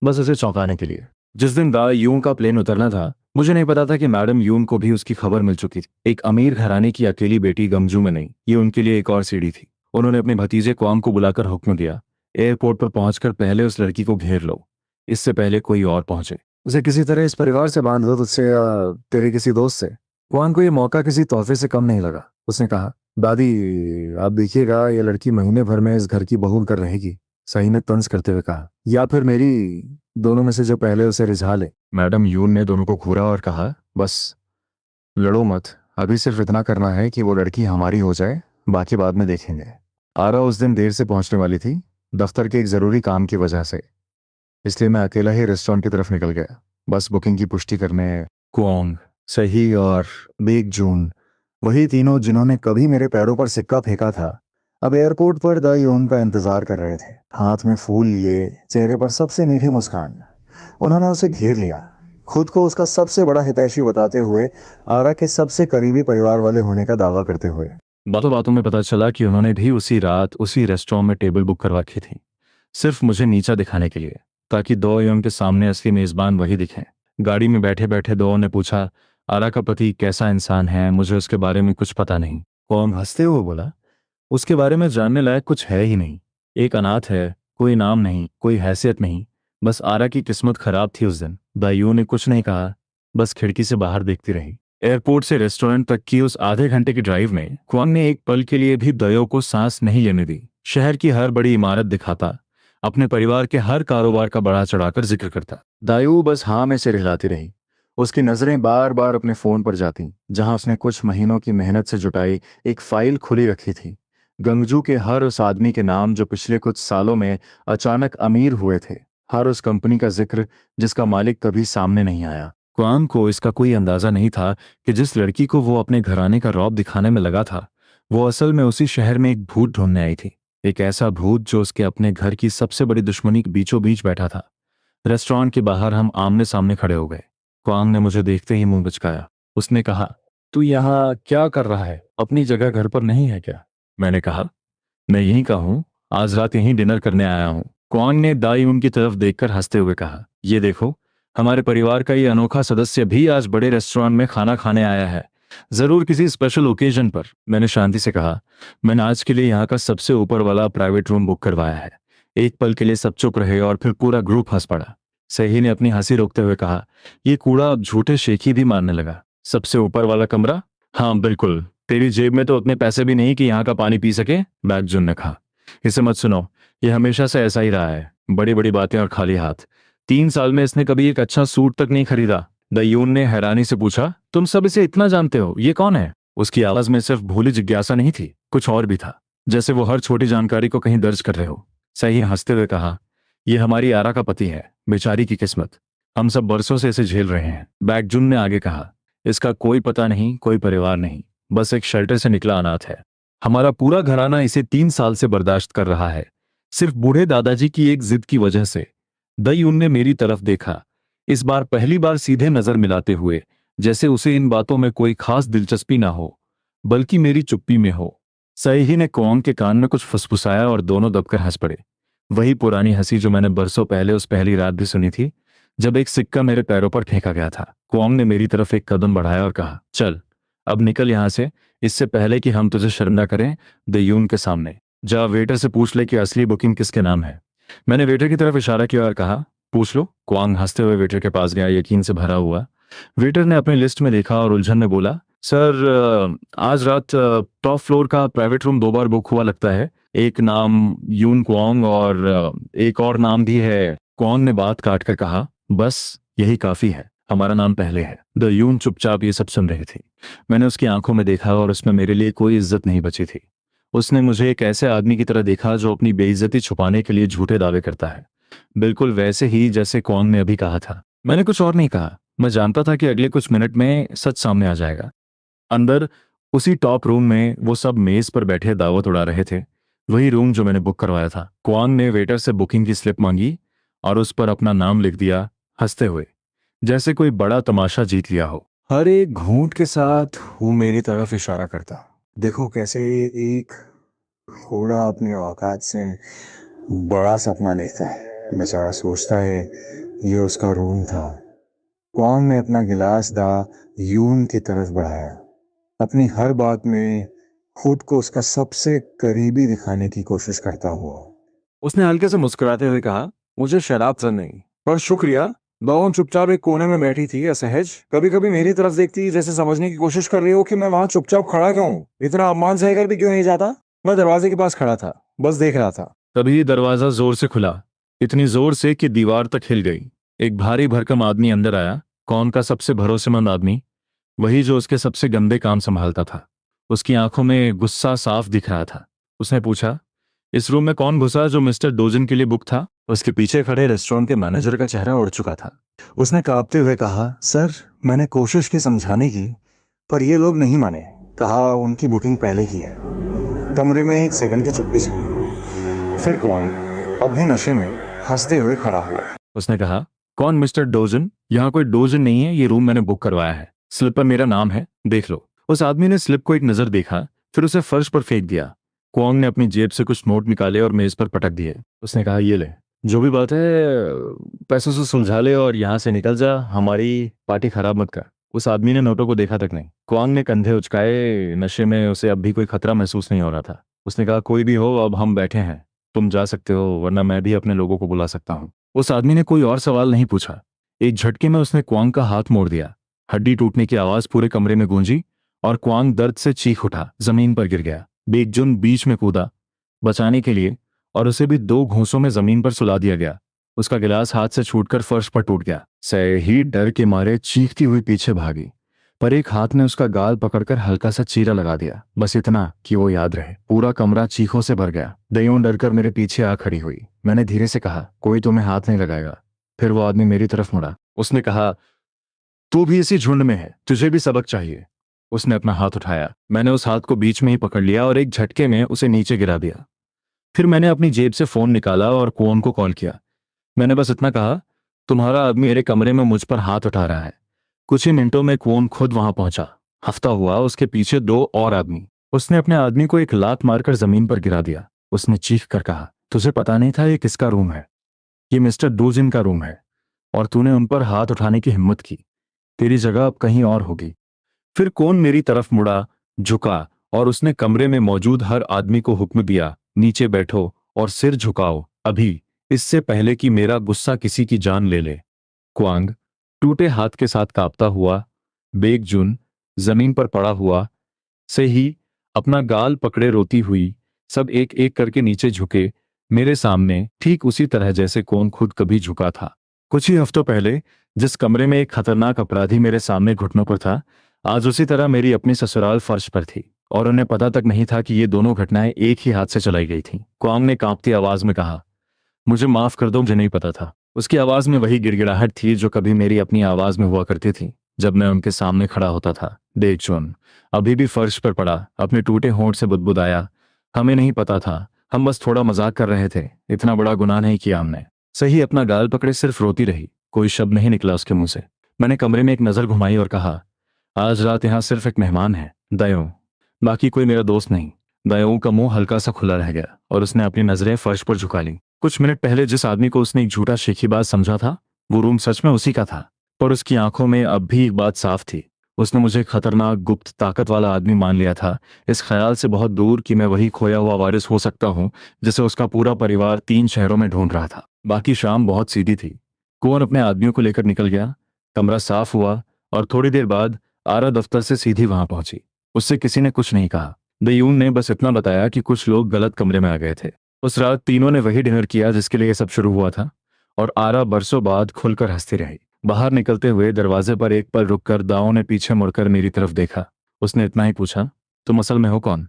[SPEAKER 1] बस उसे चौंकाने के लिए। जिस दिन दा यूं का प्लेन उतरना था, मुझे नहीं पता था कि मैडम यून को भी उसकी खबर मिल चुकी थी। एक अमीर घराने की अकेली बेटी गमजू में नहीं, ये उनके लिए एक और सीढ़ी थी। उन्होंने अपने भतीजे क्वांग को बुलाकर हुक्म दिया, एयरपोर्ट पर पहुंचकर पहले उस लड़की को घेर लो, इससे पहले कोई और पहुंचे।
[SPEAKER 2] उसे किसी तरह इस परिवार से बांध दो, तुझसे या तेरे किसी दोस्त से। कुआन को ये मौका किसी तोहफे से कम नहीं लगा। उसने कहा, दादी आप देखिएगा, ये लड़की महीने भर में इस घर की बहू कर रहेगी। सही ने तंज करते हुए कहा, या फिर मेरी, दोनों में से जो पहले उसे रिझा ले।
[SPEAKER 1] मैडम यून ने दोनों को घूरा और कहा,
[SPEAKER 2] बस लड़ो मत, अभी सिर्फ इतना करना है कि वो लड़की हमारी हो जाए, बाकी बाद में देखेंगे। आरा उस दिन देर से पहुंचने वाली थी, दफ्तर के एक जरूरी काम की वजह से, इसलिए मैं अकेला ही रेस्टोरेंट की तरफ निकल गया, बस बुकिंग की पुष्टि करने।
[SPEAKER 1] क्वांग,
[SPEAKER 2] सही और बेग जून, वही तीनों जिन्होंने कभी मेरे पैरों पर सिक्का फेंका था, अब एयरपोर्ट पर द यून का इंतजार कर रहे थे, हाथ में फूल लिए, चेहरे पर सबसे मीठी मुस्कान। उन्होंने उसे घेर लिया, खुद को उसका सबसे बड़ा हितैषी बताते हुए, आरा के सबसे करीबी परिवार वाले होने का दावा करते हुए।
[SPEAKER 1] बातों बातों में पता चला कि उन्होंने भी उसी रात उसी रेस्टोरेंट में टेबल बुक करवा रखी थी, सिर्फ मुझे नीचा दिखाने के लिए, ताकि दो यंग के सामने असली मेजबान वही दिखे। गाड़ी में बैठे बैठे दो ने पूछा, आरा का पति कैसा इंसान है? मुझे उसके बारे में कुछ पता नहीं। कौन हंसते हुए बोला, उसके बारे में जानने लायक कुछ है ही नहीं। एक अनाथ है, कोई नाम नहीं, कोई हैसियत नहीं, बस आरा की किस्मत खराब थी उस दिन। दाइयों ने कुछ नहीं कहा, बस खिड़की से बाहर देखती रही। एयरपोर्ट से रेस्टोरेंट तक की उस आधे घंटे के ड्राइव में क्वांग ने एक पल के लिए भी दयो को सांस नहीं लेने दी। शहर की हर बड़ी इमारत दिखाता, अपने परिवार के हर कारोबार का बढ़ा चढ़ाकर जिक्र करता।
[SPEAKER 2] दायू बस हाँ में सिर हिलाती रही। उसकी नजरें बार बार अपने फोन पर जाती, जहां उसने कुछ महीनों की मेहनत से जुटाई एक फाइल खुली रखी थी, गंगजू के हर उस आदमी के नाम जो पिछले कुछ सालों में अचानक अमीर हुए थे, हर उस कंपनी का जिक्र जिसका मालिक कभी सामने नहीं आया।
[SPEAKER 1] क्वांग को इसका कोई अंदाजा नहीं था कि जिस लड़की को वो अपने घराने का रौब दिखाने में लगा था, वो असल में उसी शहर में एक भूत ढूंढने आई थी। एक ऐसा भूत जो उसके अपने घर की सबसे बड़ी दुश्मनी के बीचों बीच बैठा था। रेस्टोरेंट के बाहर हम आमने सामने खड़े हो गए। क्वांग ने मुझे देखते ही मुंह बिचकाया। उसने कहा, तू यहाँ क्या कर रहा है? अपनी जगह घर पर नहीं है क्या? मैंने कहा, मैं यहीं का हूँ, आज रात यहीं डिनर करने आया हूँ। क्वांग ने दाई उनकी तरफ देखकर हंसते हुए कहा, ये देखो, हमारे परिवार का ये अनोखा सदस्य भी आज बड़े रेस्टोरेंट में खाना खाने आया है, जरूर किसी स्पेशल ओकेजन पर। मैंने शांति से कहा, मैंने आज के लिए यहाँ का सबसे ऊपर वाला प्राइवेट रूम बुक करवाया है। एक पल के लिए सब चुप रहे और फिर पूरा ग्रुप हंस पड़ा। सही ने अपनी हंसी रोकते हुए कहा, ये कूड़ा अब झूठे शेखी भी मारने लगा। सबसे ऊपर वाला कमरा? हाँ बिल्कुल, तेरी जेब में तो उतने पैसे भी नहीं कि यहाँ का पानी पी सके, बैगजुन ने कहा। इसे मत सुनो, ये हमेशा से ऐसा ही रहा है, बड़ी बड़ी बातें और खाली हाथ। 3 साल में इसने कभी एक अच्छा सूट तक नहीं खरीदा। दयून ने हैरानी से पूछा, तुम सब इसे इतना जानते हो, ये कौन है? उसकी आवाज में सिर्फ भूली जिज्ञासा नहीं थी, कुछ और भी था, जैसे वो हर छोटी जानकारी को कहीं दर्ज कर रहे हो। सही हंसते हुए कहा, यह हमारी आरा का पति है, बेचारी की किस्मत। हम सब बरसों से इसे झेल रहे हैं। बैकजुन ने आगे कहा, इसका कोई पता नहीं, कोई परिवार नहीं, बस एक शेल्टर से निकला अनाथ है। हमारा पूरा घराना इसे 3 साल से बर्दाश्त कर रहा है, सिर्फ बूढ़े दादाजी की एक जिद की वजह से। दयून ने मेरी तरफ देखा, इस बार पहली बार सीधे नजर मिलाते हुए, जैसे उसे इन बातों में कोई खास दिलचस्पी ना हो, बल्कि मेरी चुप्पी में हो। सही ने कुआंग के कान में कुछ फुसफुसाया और दोनों दबकर हंस पड़े। वही पुरानी हंसी जो मैंने बरसों पहले उस पहली रात भी सुनी थी, जब एक सिक्का मेरे पैरों पर फेंका गया था। कुआंग ने मेरी तरफ एक कदम बढ़ाया और कहा, चल अब निकल यहां से, इससे पहले कि हम तुझे शर्मिंदा करें दयून के सामने। जा वेटर से पूछ ले कि असली बुकिंग किसके नाम है। मैंने वेटर की तरफ इशारा किया और कहा, पूछ लो। कुआंग हंसते हुए वेटर के पास गया, यकीन से भरा हुआ। वेटर ने अपनी लिस्ट में देखा और उलझन में बोला, सर आज रात टॉप फ्लोर का प्राइवेट रूम 2 बार बुक हुआ लगता है। एक नाम यून कुआंग और एक और नाम भी है। कुआंग ने बात काट कर कहा, बस यही काफी है, हमारा नाम पहले है। द यून चुपचाप ये सब सुन रही थी। मैंने उसकी आंखों में देखा और उसमें मेरे लिए कोई इज्जत नहीं बची थी। उसने मुझे एक ऐसे आदमी की तरह देखा जो अपनी बेइज्जती छुपाने के लिए झूठे दावे करता है, बिल्कुल वैसे ही जैसे कुआंग ने अभी कहा था। मैंने कुछ और नहीं कहा, मैं जानता था कि अगले कुछ मिनट में सच सामने आ जाएगा। अंदर उसी टॉप रूम में वो सब मेज पर बैठे दावत उड़ा रहे थे, वही रूम जो मैंने बुक करवाया था। कुआंग ने वेटर से बुकिंग की स्लिप मांगी और उस पर अपना नाम लिख दिया, हंसते हुए, जैसे कोई बड़ा तमाशा जीत लिया हो।
[SPEAKER 2] हर एक घूंट के साथ वो मेरी तरफ इशारा करता। देखो कैसे एक घोड़ा अपनी औकात से बड़ा सपना लेता है। बेचारा सोचता है ये उसका रूम था। कुआंग ने अपना गिलास दा यून की तरफ बढ़ाया, अपनी हर बात में खुद को उसका सबसे करीबी दिखाने की कोशिश करता हुआ।
[SPEAKER 3] उसने हल्के से मुस्कुराते हुए कहा, मुझे शराब पसंद नहीं, पर शुक्रिया। दौन चुपचाप एक कोने में बैठी थी, असहज, कभी कभी मेरी तरफ देखती, जैसे समझने की कोशिश कर रही हो कि मैं वहां चुपचाप खड़ा क्यों हूं, इतना अपमान सहकर भी क्यों नहीं जाता। मैं दरवाजे के पास खड़ा था, बस देख रहा था।
[SPEAKER 1] तभी दरवाजा जोर से खुला, इतनी जोर से कि दीवार तक हिल गई। एक भारी भरकम आदमी अंदर आया, कौन का सबसे भरोसेमंद आदमी, वही जो उसके सबसे गंदे काम संभालता था। उसकी आंखों में गुस्सा साफ दिख रहा था। उसने पूछा, इस रूम में कौन घुसा जो मिस्टर डोजन के लिए बुक था।
[SPEAKER 2] उसके पीछे खड़े रेस्टोरेंट के मैनेजर का चेहरा उड़ चुका था। उसने कांपते हुए कहा, सर मैंने कोशिश की समझाने की, पर ये लोग नहीं माने। कहा उनकी बुकिंग पहले की है। कमरे में एक सेकंड की चुप्पी थी। फिर कौन अब भी नशे में हंसते हुए खड़ा हुआ।
[SPEAKER 1] उसने कहा, कौन मिस्टर डोजन? यहाँ कोई डोजन नहीं है, ये रूम मैंने बुक करवाया है, स्लिप पर मेरा नाम है, देख लो। उस आदमी ने स्लिप को एक नजर देखा, फिर उसे फर्श पर फेंक दिया। कुआंग ने अपनी जेब से कुछ नोट निकाले और मेज पर पटक दिए। उसने कहा, ये ले, जो भी बात है पैसों से सुलझा ले और यहाँ से निकल जा, हमारी पार्टी खराब मत कर। उस आदमी ने नोटों को देखा तक नहीं। कुआंग ने कंधे उचकाए, नशे में उसे अब भी कोई खतरा महसूस नहीं हो रहा था। उसने कहा, कोई भी हो, अब हम बैठे हैं, तुम जा सकते हो, वरना मैं भी अपने लोगों को बुला सकता हूँ। उस आदमी ने कोई और सवाल नहीं पूछा। एक झटके में उसने कुआंग का हाथ मोड़ दिया। हड्डी टूटने की आवाज पूरे कमरे में गूंजी और कुआंग दर्द से चीख उठा, जमीन पर गिर गया। बेकजुन बीच में कूदा बचाने के लिए और उसे भी 2 घूंसों में जमीन पर सुला दिया गया। उसका गिलास हाथ से छूटकर फर्श पर टूट गया। सही डर के मारे चीखती हुई पीछे भागी, पर एक हाथ ने उसका गाल पकड़कर हल्का सा चीरा लगा दिया, बस इतना कि वो याद रहे। पूरा कमरा चीखों से भर गया। दयों डरकर मेरे पीछे आ खड़ी हुई। मैंने धीरे से कहा, कोई तुम्हें हाथ नहीं लगाएगा। फिर वो आदमी मेरी तरफ मुड़ा। उसने कहा, तू भी इसी झुंड में है, तुझे भी सबक चाहिए। उसने अपना हाथ उठाया। मैंने उस हाथ को बीच में ही पकड़ लिया और एक झटके में उसे नीचे गिरा दिया। फिर मैंने अपनी जेब से फोन निकाला और कुआंग को कॉल किया। मैंने बस इतना कहा, तुम्हारा आदमी मेरे कमरे में मुझ पर हाथ उठा रहा है। कुछ ही मिनटों में कुआंग खुद वहां पहुंचा। हफ्ता हुआ उसके पीछे 2 और आदमी। उसने अपने आदमी को एक लात मारकर जमीन पर गिरा दिया। उसने चीख कर कहा, तुझे पता नहीं था ये किसका रूम है? ये मिस्टर डोजिन का रूम है, और तूने उन पर हाथ उठाने की हिम्मत की। तेरी जगह अब कहीं और होगी। फिर कौन मेरी तरफ मुड़ा, झुका और उसने कमरे में मौजूद हर आदमी को हुक्म दिया, नीचे बैठो और सिर झुकाओ अभी, इससे पहले कि मेरा गुस्सा किसी की जान ले ले। कुआंग टूटे हाथ के साथ कांपता हुआ, बेकजुन जमीन पर पड़ा हुआ, से ही अपना गाल पकड़े रोती हुई, सब एक एक करके नीचे झुके मेरे सामने, ठीक उसी तरह जैसे कौन खुद कभी झुका था। कुछ ही हफ्तों पहले जिस कमरे में एक खतरनाक अपराधी मेरे सामने घुटनों पर था, आज उसी तरह मेरी अपनी ससुराल फर्श पर थी और उन्हें पता तक नहीं था कि ये दोनों घटनाएं एक ही हाथ से चलाई गई थीं। क्वांग ने कांपती आवाज में कहा, मुझे माफ कर दो, मुझे नहीं पता था। उसकी आवाज में वही गिड़गिड़ाहट थी जो कभी मेरी अपनी आवाज में हुआ करती थी जब मैं उनके सामने खड़ा होता था। देख चुन अभी भी फर्श पर पड़ा अपने टूटे होंठ से बुदबुदाया, हमें नहीं पता था, हम बस थोड़ा मजाक कर रहे थे, इतना बड़ा गुनाह नहीं किया हमने। सही अपना गाल पकड़े सिर्फ रोती रही, कोई शब्द नहीं निकला उसके मुंह से। मैंने कमरे में एक नजर घुमाई और कहा, आज रात यहाँ सिर्फ एक मेहमान है, दयो, बाकी कोई मेरा दोस्त नहीं। दयो का मुंह हल्का सा खुला रह गया और उसने अपनी नजरें फर्श पर झुका ली। कुछ मिनट पहले जिस आदमी को उसने एक झूठा शेखीबाज समझा था वो रूम सच में उसी का था, पर उसकी आंखों में अब भी एक बात साफ थी, उसने मुझे एक खतरनाक गुप्त ताकत वाला आदमी मान लिया था, इस ख्याल से बहुत दूर कि मैं वही खोया हुआ वारिस हो सकता हूँ जिसे उसका पूरा परिवार 3 शहरों में ढूंढ रहा था। बाकी शाम बहुत सीधी थी। कुंवर अपने आदमियों को लेकर निकल गया, कमरा साफ हुआ और थोड़ी देर बाद आरा दफ्तर से सीधी वहां पहुंची। उससे किसी ने कुछ नहीं कहा, दयून ने बस इतना बताया कि कुछ लोग गलत कमरे में आ गए थे। उस रात तीनों ने वही डिनर किया जिसके लिए ये सब शुरू हुआ था और आरा बरसों बाद खुलकर हंसती रही। बाहर निकलते हुए दरवाजे पर एक पल रुककर दाओ ने पीछे मुड़कर मेरी तरफ देखा। उसने इतना ही पूछा, तुम असल में हो कौन?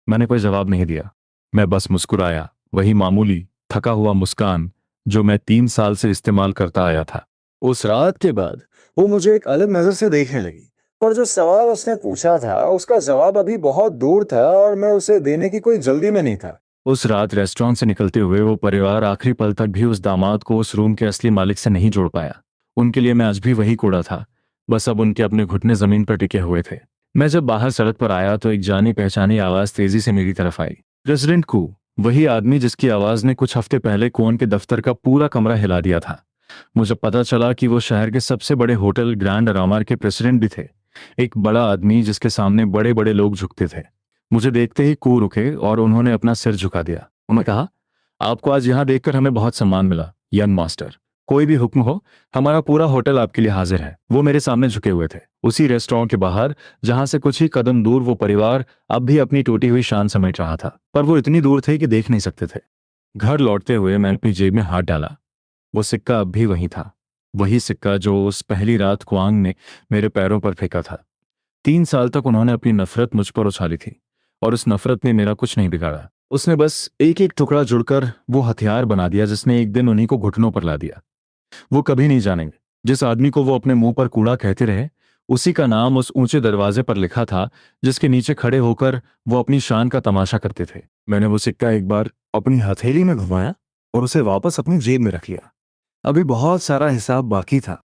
[SPEAKER 1] मैंने कोई जवाब नहीं दिया, मैं बस मुस्कुराया, वही मामूली थका हुआ मुस्कान जो मैं 3 साल से इस्तेमाल करता आया था।
[SPEAKER 3] उस रात के बाद वो मुझे एक अलग नजर से देखने लगी, पर जो सवाल उसने पूछा था उसका जवाब अभी बहुत दूर था और मैं उसे देने की कोई जल्दी में नहीं था।
[SPEAKER 1] उस रात रेस्टोरेंट से निकलते हुए वो परिवार आखिरी पल तक भी उस दामाद को उस रूम के असली मालिक से नहीं जोड़ पाया। उनके लिए मैं आज भी वही कूड़ा था, बस अब उनके अपने घुटने जमीन पर टिके हुए थे। मैं जब बाहर सड़क पर आया तो एक जानी पहचानी आवाज तेजी से मेरी तरफ आई, प्रेसिडेंट कू, वही आदमी जिसकी आवाज ने कुछ हफ्ते पहले कोन के दफ्तर का पूरा कमरा हिला दिया था। मुझे पता चला कि वो शहर के सबसे बड़े होटल ग्रैंड अरामार के प्रेसिडेंट भी थे, एक बड़ा आदमी जिसके सामने बड़े बड़े लोग झुकते थे। मुझे देखते ही कू रुके और उन्होंने अपना सिर झुका दिया। उन्होंने कहा, आपको आज यहाँ देखकर हमें बहुत सम्मान मिला यंग मास्टर, कोई भी हुक्म हो, हमारा पूरा होटल आपके लिए हाजिर है। वो मेरे सामने झुके हुए थे, उसी रेस्टोरेंट के बाहर जहां से कुछ ही कदम दूर वो परिवार अब भी अपनी टूटी हुई शान समेट रहा था, पर वो इतनी दूर थे कि देख नहीं सकते थे। घर लौटते हुए मैंने अपनी जेब में हाथ डाला, वो सिक्का अब भी वही था, वही सिक्का जो उस पहली रात क्वांग ने मेरे पैरों पर फेंका था। 3 साल तक उन्होंने अपनी नफरत मुझ पर उछाली थी और उस नफरत ने मेरा कुछ नहीं बिगाड़ा। उसने बस एक एक टुकड़ा जुड़कर वो हथियार बना दिया जिसने एक दिन उन्हीं को घुटनों पर ला दिया। वो कभी नहीं जानेंगे, जिस आदमी को वो अपने मुंह पर कूड़ा कहते रहे, उसी का नाम उस ऊंचे दरवाजे पर लिखा था जिसके नीचे खड़े होकर वो अपनी शान का तमाशा करते थे। मैंने वो सिक्का एक बार अपनी हथेली में घुमाया और उसे वापस अपनी जेब में रख लिया। अभी बहुत सारा हिसाब बाकी था।